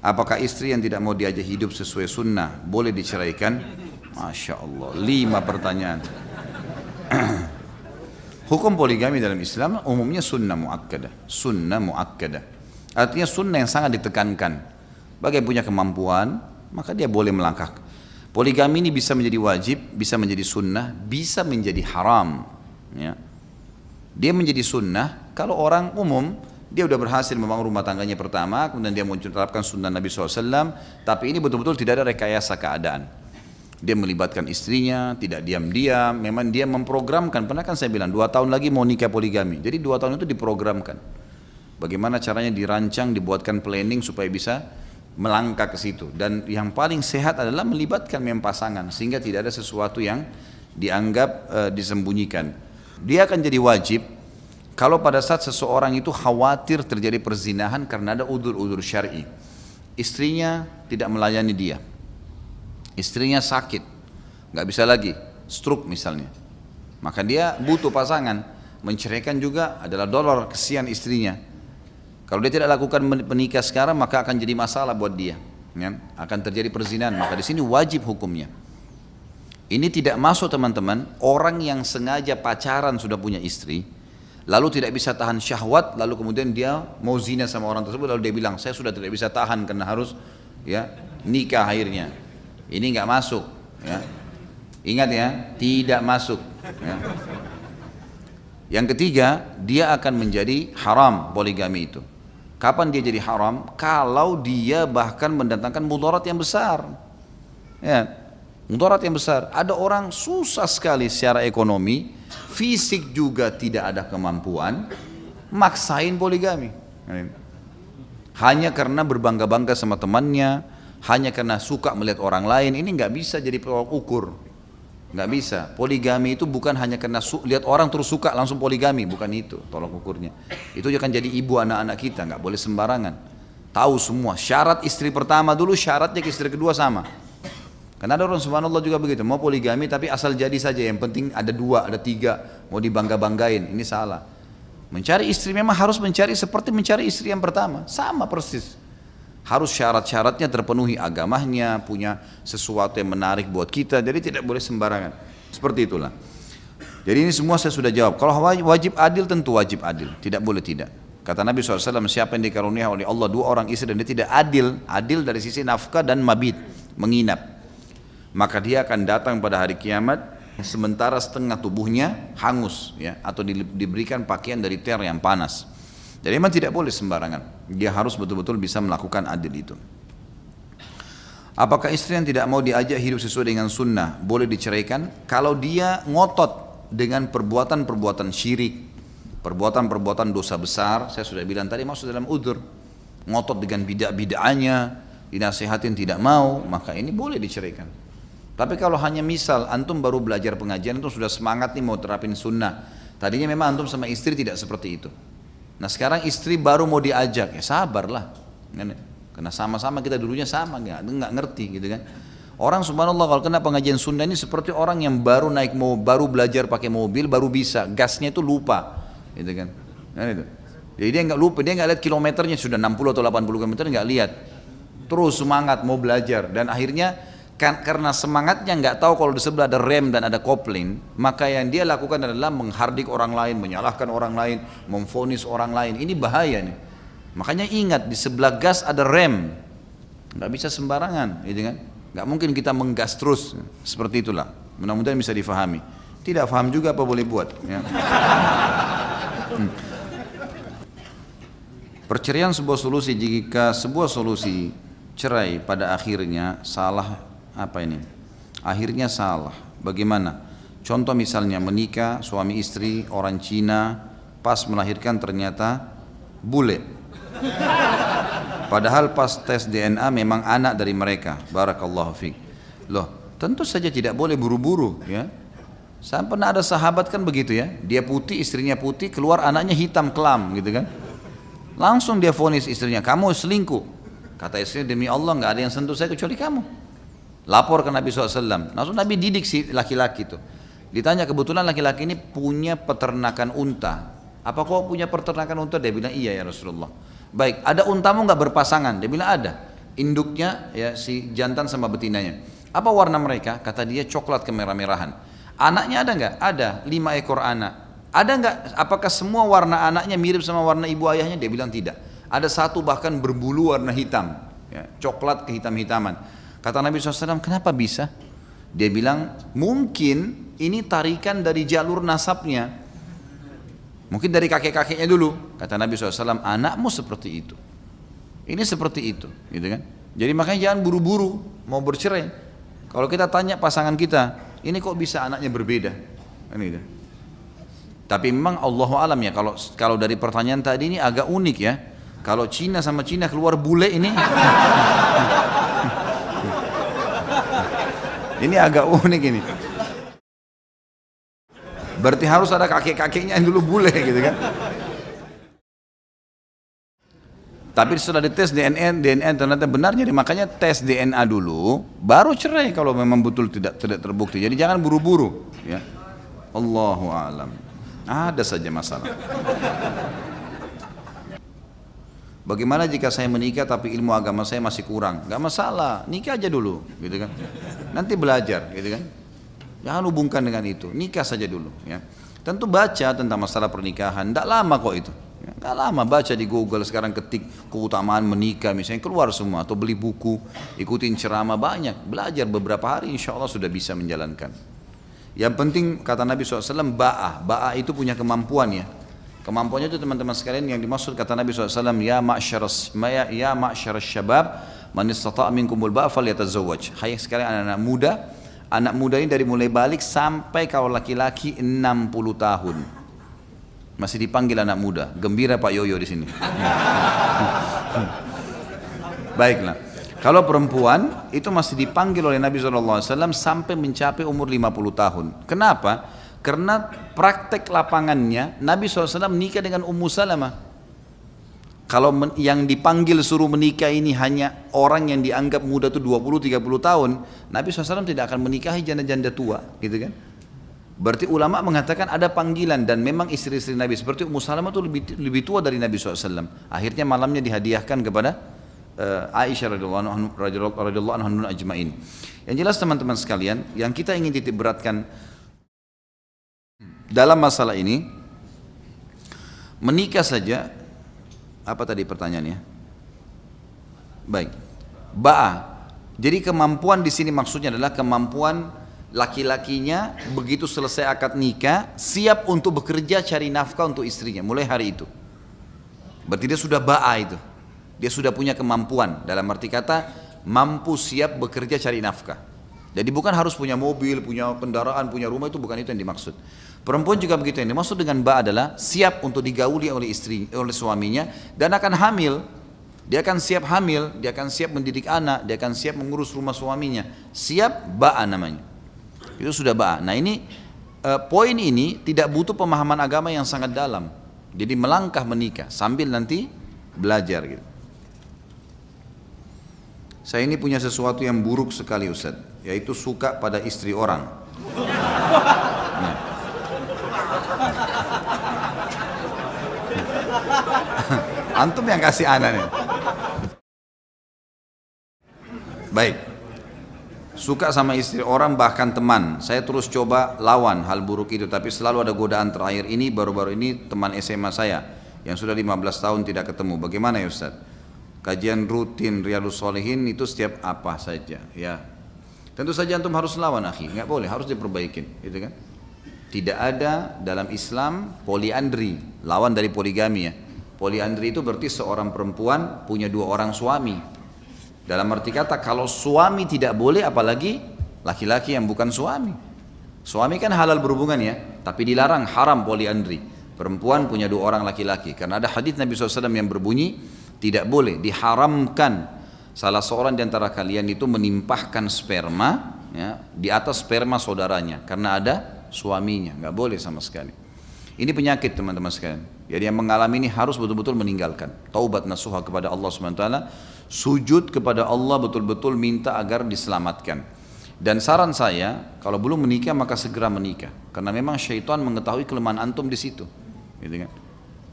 Apakah istri yang tidak mau diajak hidup sesuai sunnah boleh diceraikan? Masya Allah, 5 pertanyaan. Hukum poligami dalam Islam umumnya sunnah muakkadah. Sunnah muakkadah. Artinya sunnah yang sangat ditekankan. Bagi yang punya kemampuan, maka dia boleh melangkah. Poligami ini bisa menjadi wajib, bisa menjadi sunnah, bisa menjadi haram. Ya. Dia menjadi sunnah kalau orang umum, dia sudah berhasil membangun rumah tangganya pertama, kemudian dia menerapkan sunnah Nabi SAW, tapi ini betul-betul tidak ada rekayasa keadaan. Dia melibatkan istrinya, tidak diam-diam, memang dia memprogramkan. Pernah kan saya bilang, 2 tahun lagi mau nikah poligami. Jadi 2 tahun itu diprogramkan. Bagaimana caranya dirancang, dibuatkan planning supaya bisa melangkah ke situ. Dan yang paling sehat adalah melibatkan memang pasangan, sehingga tidak ada sesuatu yang dianggap disembunyikan. Dia akan jadi wajib kalau pada saat seseorang itu khawatir terjadi perzinahan karena ada udzur-udzur syar'i. Istrinya tidak melayani dia. Istrinya sakit, nggak bisa lagi, stroke misalnya. Maka dia butuh pasangan. Menceraikan juga adalah dolor, kesian istrinya. Kalau dia tidak lakukan menikah sekarang, maka akan jadi masalah buat dia. Ya? Akan terjadi perzinahan. Maka di sini wajib hukumnya. Ini tidak masuk teman-teman, orang yang sengaja pacaran sudah punya istri, lalu tidak bisa tahan syahwat, lalu kemudian dia mau zina sama orang tersebut, lalu dia bilang, saya sudah tidak bisa tahan karena harus ya nikah akhirnya. Ini nggak masuk. Ya. Ingat ya, tidak masuk. Ya. Yang ketiga, dia akan menjadi haram poligami itu. Kapan dia jadi haram? Kalau dia bahkan mendatangkan mudarat yang besar. Ya, mudarat yang besar. Ada orang susah sekali secara ekonomi, fisik juga tidak ada kemampuan, maksain poligami. Hanya karena berbangga-bangga sama temannya, hanya karena suka melihat orang lain, ini nggak bisa jadi tolak ukur. Nggak bisa. Poligami itu bukan hanya karena lihat orang terus suka langsung poligami, bukan itu tolak ukurnya. Itu akan jadi ibu anak-anak kita, nggak boleh sembarangan. Tahu semua syarat istri pertama dulu, syaratnya ke istri kedua sama. Karena ada orang subhanallah juga begitu, mau poligami tapi asal jadi saja, yang penting ada 2, ada 3, mau dibangga-banggain, ini salah. Mencari istri memang harus mencari seperti mencari istri yang pertama, sama persis. Harus syarat-syaratnya terpenuhi, agamanya, punya sesuatu yang menarik buat kita, jadi tidak boleh sembarangan. Seperti itulah. Jadi ini semua saya sudah jawab. Kalau wajib adil, tentu wajib adil, tidak boleh tidak. Kata Nabi SAW, siapa yang dikaruniai oleh Allah 2 orang istri dan dia tidak adil, adil dari sisi nafkah dan mabit, menginap, maka dia akan datang pada hari kiamat sementara setengah tubuhnya hangus, ya, atau diberikan pakaian dari ter yang panas. Jadi memang tidak boleh sembarangan. Dia harus betul-betul bisa melakukan adil itu. Apakah istri yang tidak mau diajak hidup sesuai dengan sunnah boleh diceraikan? Kalau dia ngotot dengan perbuatan-perbuatan syirik, perbuatan-perbuatan dosa besar, saya sudah bilang tadi masuk dalam udzur. Ngotot dengan bid'ah-bid'ahnya, dinasihatin tidak mau, maka ini boleh diceraikan. Tapi kalau hanya misal antum baru belajar pengajian, antum sudah semangat nih mau terapin sunnah. Tadinya memang antum sama istri tidak seperti itu. Nah sekarang istri baru mau diajak, ya sabarlah, karena sama-sama kita dulunya sama, nggak ngerti gitu kan. Orang subhanallah kalau kena pengajian sunnah ini seperti orang yang baru naik baru belajar pakai mobil, baru bisa, gasnya itu lupa, gitu kan. Jadi dia nggak lupa, dia nggak lihat kilometernya sudah 60 atau 80 km, nggak lihat, terus semangat mau belajar dan akhirnya karena semangatnya nggak tahu kalau di sebelah ada rem dan ada kopling, maka yang dia lakukan adalah menghardik orang lain, menyalahkan orang lain, memvonis orang lain. Ini bahaya nih. Makanya ingat di sebelah gas ada rem, nggak bisa sembarangan, gitu kan? Nggak mungkin kita menggas terus, seperti itulah. Mudah-mudahan bisa difahami. Tidak paham juga apa boleh buat. Ya. Perceraian sebuah solusi jika sebuah solusi cerai pada akhirnya salah. Apa ini? Akhirnya salah. Bagaimana? Contoh misalnya menikah suami istri orang Cina, pas melahirkan ternyata bule. Padahal pas tes DNA memang anak dari mereka. Barakallahu fiik. Loh, tentu saja tidak boleh buru-buru ya. Saya pernah ada sahabat kan begitu ya. Dia putih, istrinya putih, keluar anaknya hitam kelam gitu kan. Langsung dia vonis istrinya, kamu selingkuh. Kata istrinya, demi Allah nggak ada yang sentuh saya kecuali kamu. Lapor ke Nabi SAW. Langsung Nabi didik si laki-laki itu. Ditanya, kebetulan laki-laki ini punya peternakan unta. Apa kau punya peternakan unta? Dia bilang, iya ya Rasulullah. Baik, ada untamu nggak berpasangan? Dia bilang ada. Induknya ya si jantan sama betinanya. Apa warna mereka? Kata dia coklat kemerah-merahan. Anaknya ada nggak? Ada, 5 ekor anak. Ada nggak? Apakah semua warna anaknya mirip sama warna ibu ayahnya? Dia bilang tidak. Ada satu bahkan berbulu warna hitam, ya, coklat kehitam-hitaman. Kata Nabi SAW, kenapa bisa? Dia bilang, mungkin ini tarikan dari jalur nasabnya. Mungkin dari kakek-kakeknya dulu. Kata Nabi SAW, anakmu seperti itu. Ini seperti itu, gitu kan? Jadi makanya jangan buru-buru mau bercerai. Kalau kita tanya pasangan kita, ini kok bisa anaknya berbeda? Ini dah. Tapi memang Allahu alam ya, kalau dari pertanyaan tadi ini agak unik ya. Kalau Cina sama Cina keluar bule ini, ini agak unik ini. Berarti harus ada kakek-kakeknya yang dulu bule gitu kan. Tapi setelah dites DNA ternyata benar, jadi makanya tes DNA dulu, baru cerai kalau memang betul tidak terbukti. Jadi jangan buru-buru ya. Allahu a'lam. Ada saja masalah. Bagaimana jika saya menikah tapi ilmu agama saya masih kurang? Gak masalah, nikah aja dulu, gitu kan? Nanti belajar, gitu kan? Jangan hubungkan dengan itu, nikah saja dulu, ya. Tentu baca tentang masalah pernikahan, tidak lama kok itu. Tidak lama, baca di Google sekarang, ketik keutamaan menikah, misalnya keluar semua, atau beli buku, ikutin ceramah banyak, belajar beberapa hari, insya Allah sudah bisa menjalankan. Yang penting kata Nabi SAW, ba'ah itu punya kemampuan ya. Kemampuannya itu teman-teman sekalian yang dimaksud kata Nabi SAW, ya ma'syaras syabab, man istata' minkumul ba'a falyatazawwaj. Hai sekalian anak muda ini dari mulai balik sampai kalau laki-laki 60 tahun. Masih dipanggil anak muda, gembira Pak Yoyo di sini. Baiklah. Kalau perempuan itu masih dipanggil oleh Nabi SAW sampai mencapai umur 50 tahun. Kenapa? Karena praktek lapangannya Nabi SAW menikah dengan Ummu Salamah. Kalau yang dipanggil suruh menikah ini hanya orang yang dianggap muda itu 20-30 tahun, Nabi SAW tidak akan menikahi janda-janda tua, gitu kan? Berarti ulama mengatakan ada panggilan, dan memang istri-istri Nabi seperti Ummu Salamah itu lebih tua dari Nabi SAW. Akhirnya malamnya dihadiahkan kepada Aisyah radhiyallahu anha ajma'in. Yang jelas teman-teman sekalian, yang kita ingin titik beratkan dalam masalah ini, menikah saja. Apa tadi pertanyaannya? Baik, ba'ah. Jadi kemampuan di sini maksudnya adalah kemampuan laki-lakinya begitu selesai akad nikah siap untuk bekerja cari nafkah untuk istrinya mulai hari itu. Berarti dia sudah ba'ah itu. Dia sudah punya kemampuan, dalam arti kata mampu siap bekerja cari nafkah. Jadi bukan harus punya mobil, punya kendaraan, punya rumah, itu bukan itu yang dimaksud. Perempuan juga begitu, yang dimaksud dengan ba adalah siap untuk digauli oleh oleh suaminya dan akan hamil. Dia akan siap hamil, dia akan siap mendidik anak, dia akan siap mengurus rumah suaminya. Siap ba'a namanya. Itu sudah ba'a. Nah ini poin ini tidak butuh pemahaman agama yang sangat dalam. Jadi melangkah menikah sambil nanti belajar gitu. Saya ini punya sesuatu yang buruk sekali Ustaz, yaitu suka pada istri orang. Nah. Antum yang kasih ana nih. Baik. Suka sama istri orang bahkan teman. Saya terus coba lawan hal buruk itu, tapi selalu ada godaan. Terakhir ini baru-baru ini teman SMA saya yang sudah 15 tahun tidak ketemu. Bagaimana ya Ustaz? Kajian rutin Riyadhus Shalihin itu setiap apa saja ya. Tentu saja antum harus lawan akhi, nggak boleh, harus diperbaikin, gitu kan? Tidak ada dalam Islam poliandri, lawan dari poligami ya. Poliandri itu berarti seorang perempuan punya 2 orang suami. Dalam arti kata kalau suami tidak boleh, apalagi laki-laki yang bukan suami. Suami kan halal berhubungan ya, tapi dilarang, haram poliandri. Perempuan punya 2 orang laki-laki, karena ada hadis Nabi SAW yang berbunyi, Tidak boleh, diharamkan salah seorang di antara kalian itu menimpahkan sperma ya, di atas sperma saudaranya karena ada suaminya, nggak boleh sama sekali. Ini penyakit teman-teman sekalian. Jadi yang mengalami ini harus betul-betul meninggalkan. Taubat nasuha kepada Allah SWT, sujud kepada Allah betul-betul minta agar diselamatkan. Dan saran saya, kalau belum menikah maka segera menikah, karena memang syaitan mengetahui kelemahan antum di situ, gitu kan?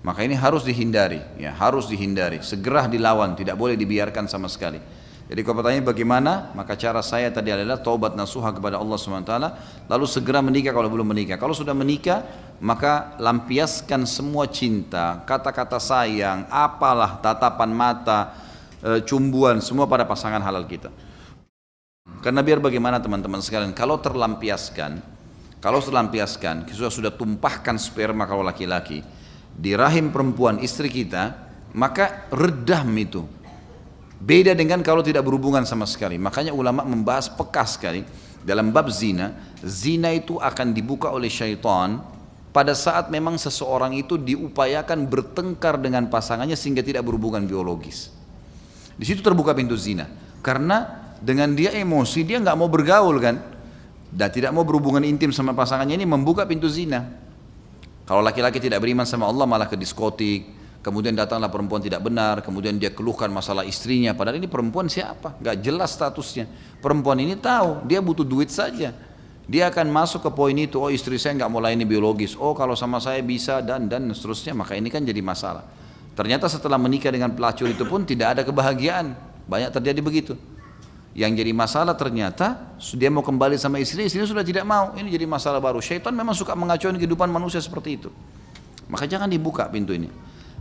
Maka ini harus dihindari, ya harus dihindari, segera dilawan, tidak boleh dibiarkan sama sekali. Jadi kalau pertanyaan bagaimana, maka cara saya tadi adalah taubat nasuha kepada Allah SWT, lalu segera menikah kalau belum menikah. Kalau sudah menikah, maka lampiaskan semua cinta, kata-kata sayang, apalah, tatapan mata, cumbuan, semua pada pasangan halal kita. Karena biar bagaimana teman-teman sekalian, kalau terlampiaskan, sudah tumpahkan sperma kalau laki-laki, di rahim perempuan istri kita, maka redam itu. Beda dengan kalau tidak berhubungan sama sekali. Makanya ulama membahas peka sekali dalam bab zina. Zina itu akan dibuka oleh syaitan pada saat memang seseorang itu diupayakan bertengkar dengan pasangannya sehingga tidak berhubungan biologis. Di situ terbuka pintu zina. Karena dengan dia emosi, dia nggak mau bergaul kan, dan tidak mau berhubungan intim sama pasangannya, ini membuka pintu zina. Kalau laki-laki tidak beriman sama Allah malah ke diskotik, kemudian datanglah perempuan tidak benar, kemudian dia keluhkan masalah istrinya, padahal ini perempuan siapa? Gak jelas statusnya. Perempuan ini tahu, dia butuh duit saja. Dia akan masuk ke poin itu, oh istri saya gak mau layani biologis, oh kalau sama saya bisa, dan seterusnya, maka ini kan jadi masalah. Ternyata setelah menikah dengan pelacur itu pun tidak ada kebahagiaan, banyak terjadi begitu. Yang jadi masalah ternyata, dia mau kembali sama istrinya sudah tidak mau, ini jadi masalah baru. Syaitan memang suka mengacaukan kehidupan manusia seperti itu. Maka jangan dibuka pintu ini.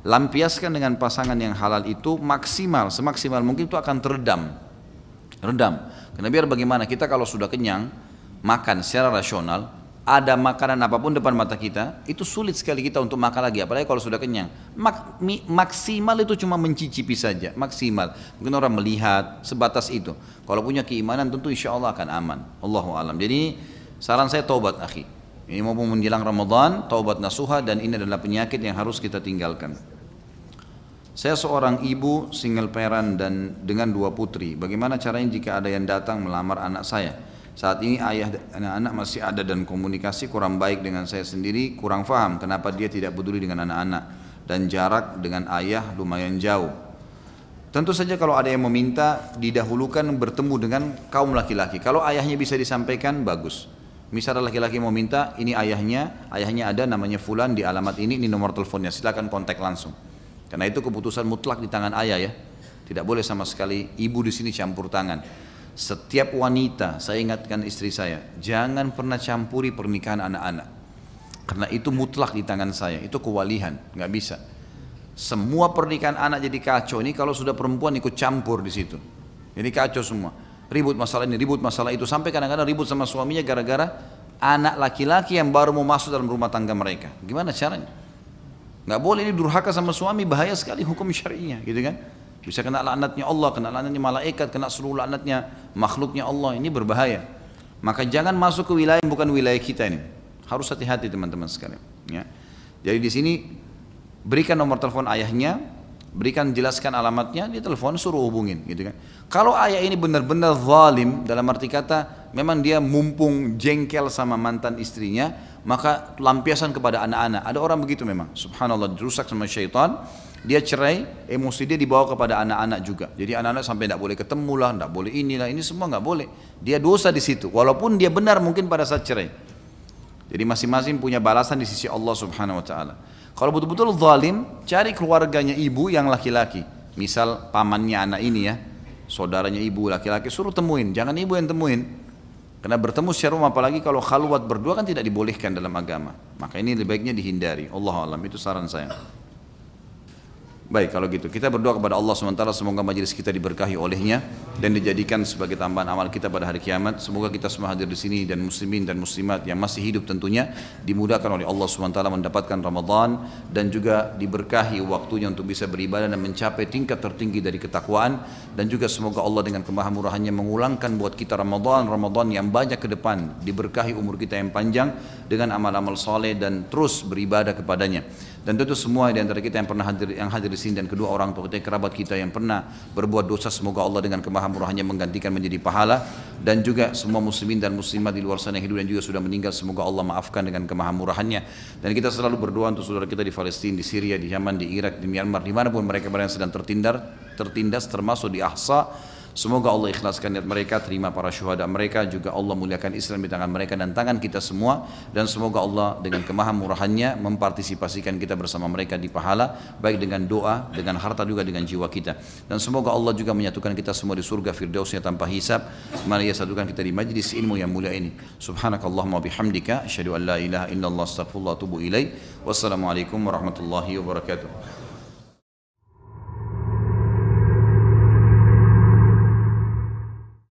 Lampiaskan dengan pasangan yang halal itu maksimal, semaksimal mungkin itu akan teredam. Karena biar bagaimana kita kalau sudah kenyang, makan secara rasional, ada makanan apapun depan mata kita, itu sulit sekali kita untuk makan lagi, apalagi kalau sudah kenyang. Maksimal itu cuma mencicipi saja, maksimal. Mungkin orang melihat, sebatas itu. Kalau punya keimanan tentu insya Allah akan aman. Allahu a'lam. Jadi saran saya taubat akhi. Ini mau menjelang Ramadan, taubat nasuha, dan ini adalah penyakit yang harus kita tinggalkan. Saya seorang ibu single parent dan dengan 2 putri. Bagaimana caranya jika ada yang datang melamar anak saya? Saat ini ayah dan anak-anak masih ada dan komunikasi kurang baik dengan saya sendiri, kurang paham kenapa dia tidak peduli dengan anak-anak dan jarak dengan ayah lumayan jauh. Tentu saja kalau ada yang meminta didahulukan bertemu dengan kaum laki-laki. Kalau ayahnya bisa disampaikan bagus. Misalnya laki-laki mau minta, ini ayahnya ada namanya fulan di alamat ini nomor teleponnya, silakan kontak langsung. Karena itu keputusan mutlak di tangan ayah ya. Tidak boleh sama sekali ibu di sini campur tangan. Setiap wanita, saya ingatkan istri saya, jangan pernah campuri pernikahan anak-anak. Karena itu mutlak di tangan saya, itu kewalihan, nggak bisa. Semua pernikahan anak jadi kacau ini kalau sudah perempuan ikut campur di situ. Jadi kacau semua. Ribut masalah ini, ribut masalah itu, sampai kadang-kadang ribut sama suaminya gara-gara anak laki-laki yang baru mau masuk dalam rumah tangga mereka. Gimana caranya? Nggak boleh, ini durhaka sama suami, bahaya sekali hukum syar'inya, gitu kan? Bisa kena laknatnya Allah, kena laknatnya malaikat, kena seluruh laknatnya makhluknya Allah, ini berbahaya. Maka jangan masuk ke wilayah yang bukan wilayah kita ini. Harus hati-hati teman-teman sekalian. Ya. Jadi di sini berikan nomor telepon ayahnya, jelaskan alamatnya, dia telepon suruh hubungin, gitu kan. Kalau ayah ini benar-benar zalim, dalam arti kata memang dia mumpung jengkel sama mantan istrinya, maka lampiasan kepada anak-anak. Ada orang begitu memang, subhanallah, dirusak sama syaitan, dia cerai, emosi dia dibawa kepada anak-anak juga. Jadi anak-anak sampai tidak boleh ketemu lah, tidak boleh inilah, ini semua nggak boleh. Dia dosa di situ, walaupun dia benar mungkin pada saat cerai. Jadi masing-masing punya balasan di sisi Allah subhanahu wa ta'ala. Kalau betul-betul zalim, cari keluarganya ibu yang laki-laki. Misal pamannya anak ini ya, saudaranya ibu laki-laki, suruh temuin, jangan ibu yang temuin. Karena bertemu secara umum, apalagi kalau khalwat berdua kan tidak dibolehkan dalam agama. Maka ini lebih baiknya dihindari. Allahu a'lam, itu saran saya. Baik, kalau gitu kita berdoa kepada Allah SWT, semoga majelis kita diberkahi olehnya dan dijadikan sebagai tambahan amal kita pada hari kiamat. Semoga kita semua hadir di sini dan muslimin dan muslimat yang masih hidup tentunya dimudahkan oleh Allah SWT mendapatkan Ramadan dan juga diberkahi waktunya untuk bisa beribadah dan mencapai tingkat tertinggi dari ketakwaan. Dan juga semoga Allah dengan kemahamurahannya mengulangkan buat kita Ramadan yang banyak ke depan, diberkahi umur kita yang panjang dengan amal-amal saleh dan terus beribadah kepadanya. Dan tentu semua di antara kita yang hadir di sini dan kedua orang tua kita, kerabat kita yang pernah berbuat dosa, semoga Allah dengan kemahamurahannya menggantikan menjadi pahala. Dan juga semua muslimin dan muslimat di luar sana yang hidup dan juga sudah meninggal, semoga Allah maafkan dengan kemahamurahannya. Dan kita selalu berdoa untuk saudara kita di Palestina, di Syria, di Yaman, di Irak, di Myanmar, dimanapun mereka berada sedang tertindas termasuk di Ahsa. Semoga Allah ikhlaskan niat mereka, terima para syuhada mereka, juga Allah muliakan Islam di tangan mereka dan tangan kita semua. Dan semoga Allah dengan kemahamurahannya mempartisipasikan kita bersama mereka di pahala, baik dengan doa, dengan harta juga dengan jiwa kita. Dan semoga Allah juga menyatukan kita semua di surga firdausnya tanpa hisab. Mari Ia satukan kita di majlis ilmu yang mulia ini. Subhanakallahumma bihamdika, asyhadu an la ilaha illallah, astaghfirullah wa atubu ilaih. Wassalamualaikum warahmatullahi wabarakatuh.